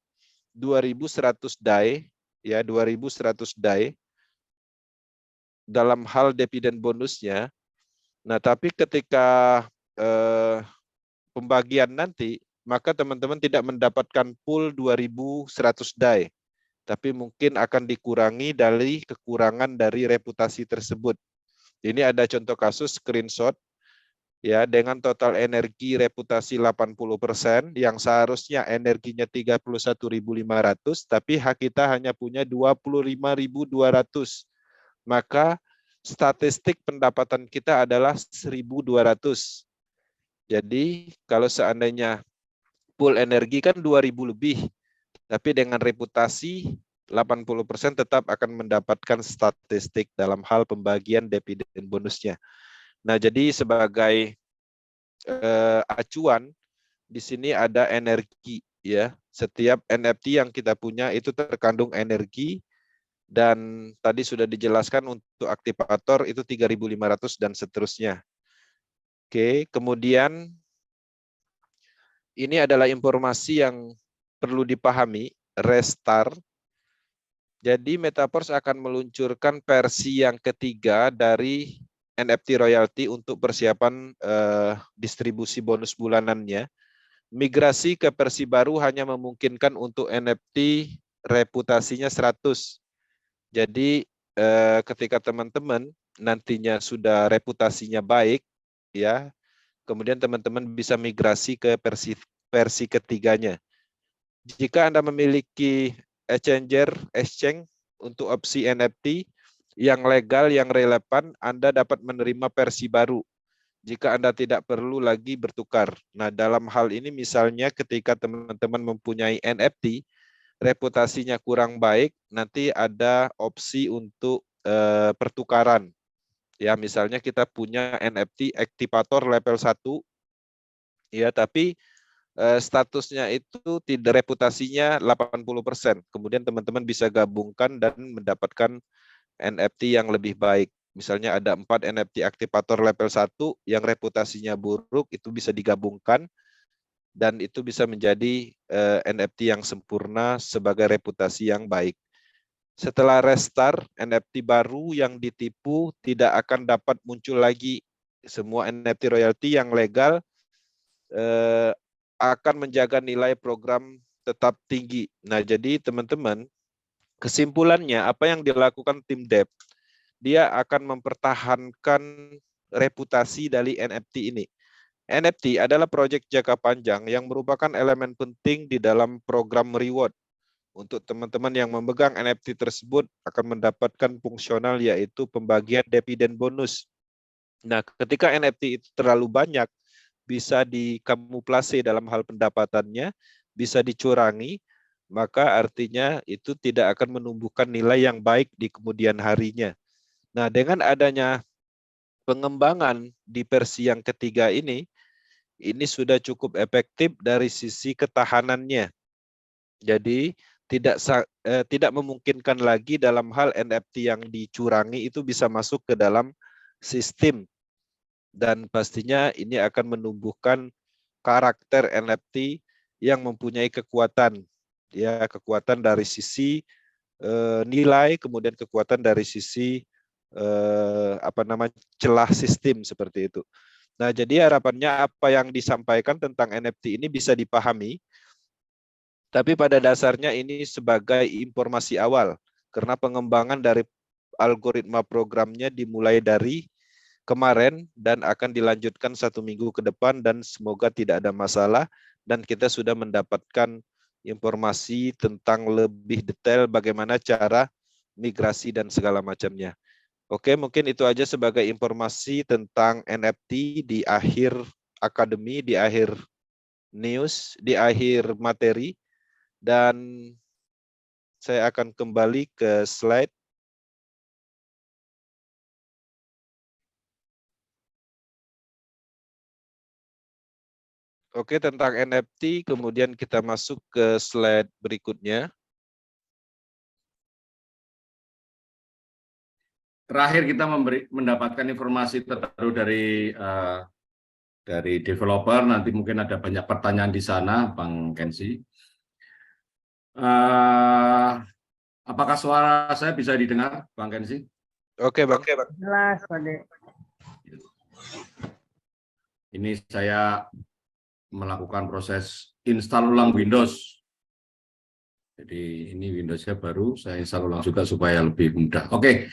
2100 DAI ya, 2100 DAI dalam hal dividen bonusnya. Nah, tapi ketika pembagian nanti, maka teman-teman tidak mendapatkan pool 2100 DAI, tapi mungkin akan dikurangi dari kekurangan dari reputasi tersebut. Ini ada contoh kasus screenshot ya dengan total energi reputasi 80% yang seharusnya energinya 31.500 tapi hak kita hanya punya 25.200. Maka statistik pendapatan kita adalah 1.200. Jadi kalau seandainya pool energi kan 2.000 lebih, tapi dengan reputasi 80% tetap akan mendapatkan statistik dalam hal pembagian dividen bonusnya. Nah, jadi sebagai acuan di sini ada energi ya. Setiap NFT yang kita punya itu terkandung energi dan tadi sudah dijelaskan untuk aktivator itu 3.500 dan seterusnya. Oke, kemudian ini adalah informasi yang perlu dipahami, restart. Jadi Metaverse akan meluncurkan versi yang ketiga dari NFT royalty untuk persiapan distribusi bonus bulanannya. Migrasi ke versi baru hanya memungkinkan untuk NFT reputasinya 100. Jadi ketika teman-teman nantinya sudah reputasinya baik, ya, kemudian teman-teman bisa migrasi ke versi ketiganya. Jika Anda memiliki exchange untuk opsi NFT yang legal, yang relevan, Anda dapat menerima versi baru jika Anda tidak perlu lagi bertukar. Nah, dalam hal ini misalnya ketika teman-teman mempunyai NFT, reputasinya kurang baik, nanti ada opsi untuk pertukaran. Ya, misalnya kita punya NFT aktivator level 1, ya, tapi statusnya itu tidak reputasinya 80%. Kemudian teman-teman bisa gabungkan dan mendapatkan NFT yang lebih baik. Misalnya ada 4 NFT aktivator level 1 yang reputasinya buruk, itu bisa digabungkan dan itu bisa menjadi NFT yang sempurna sebagai reputasi yang baik. Setelah restart, NFT baru yang ditipu tidak akan dapat muncul lagi. Semua NFT royalty yang legal akan menjaga nilai program tetap tinggi. Nah, jadi teman-teman, kesimpulannya apa yang dilakukan tim dev? Dia akan mempertahankan reputasi dari NFT ini. NFT adalah proyek jangka panjang yang merupakan elemen penting di dalam program reward. Untuk teman-teman yang memegang NFT tersebut akan mendapatkan fungsional yaitu pembagian dividen bonus. Nah, ketika NFT itu terlalu banyak, bisa dikamuflase dalam hal pendapatannya, bisa dicurangi, maka artinya itu tidak akan menumbuhkan nilai yang baik di kemudian harinya. Nah, dengan adanya pengembangan di versi yang ketiga ini sudah cukup efektif dari sisi ketahanannya. Jadi tidak memungkinkan lagi dalam hal NFT yang dicurangi itu bisa masuk ke dalam sistem. Dan pastinya ini akan menumbuhkan karakter NFT yang mempunyai kekuatan, ya, kekuatan dari sisi nilai, kemudian kekuatan dari sisi celah sistem seperti itu. Nah, jadi harapannya apa yang disampaikan tentang NFT ini bisa dipahami, tapi pada dasarnya ini sebagai informasi awal. karena pengembangan dari algoritma programnya dimulai dari kemarin dan akan dilanjutkan 1 minggu ke depan, dan semoga tidak ada masalah dan kita sudah mendapatkan informasi tentang lebih detail bagaimana cara migrasi dan segala macamnya. Oke, mungkin itu aja sebagai informasi tentang NFT di akhir akademi, di akhir news, di akhir materi, dan saya akan kembali ke slide. Oke, tentang NFT, kemudian kita masuk ke slide berikutnya. Terakhir kita mendapatkan informasi terbaru dari developer. Nanti mungkin ada banyak pertanyaan di sana, Bang Kenzi. Apakah suara saya bisa didengar, Bang Kenzi? Oke, Bang. Jelas, Pak De. Ini saya melakukan proses install ulang Windows. Jadi ini Windows-nya baru, saya install ulang juga supaya lebih mudah. Oke.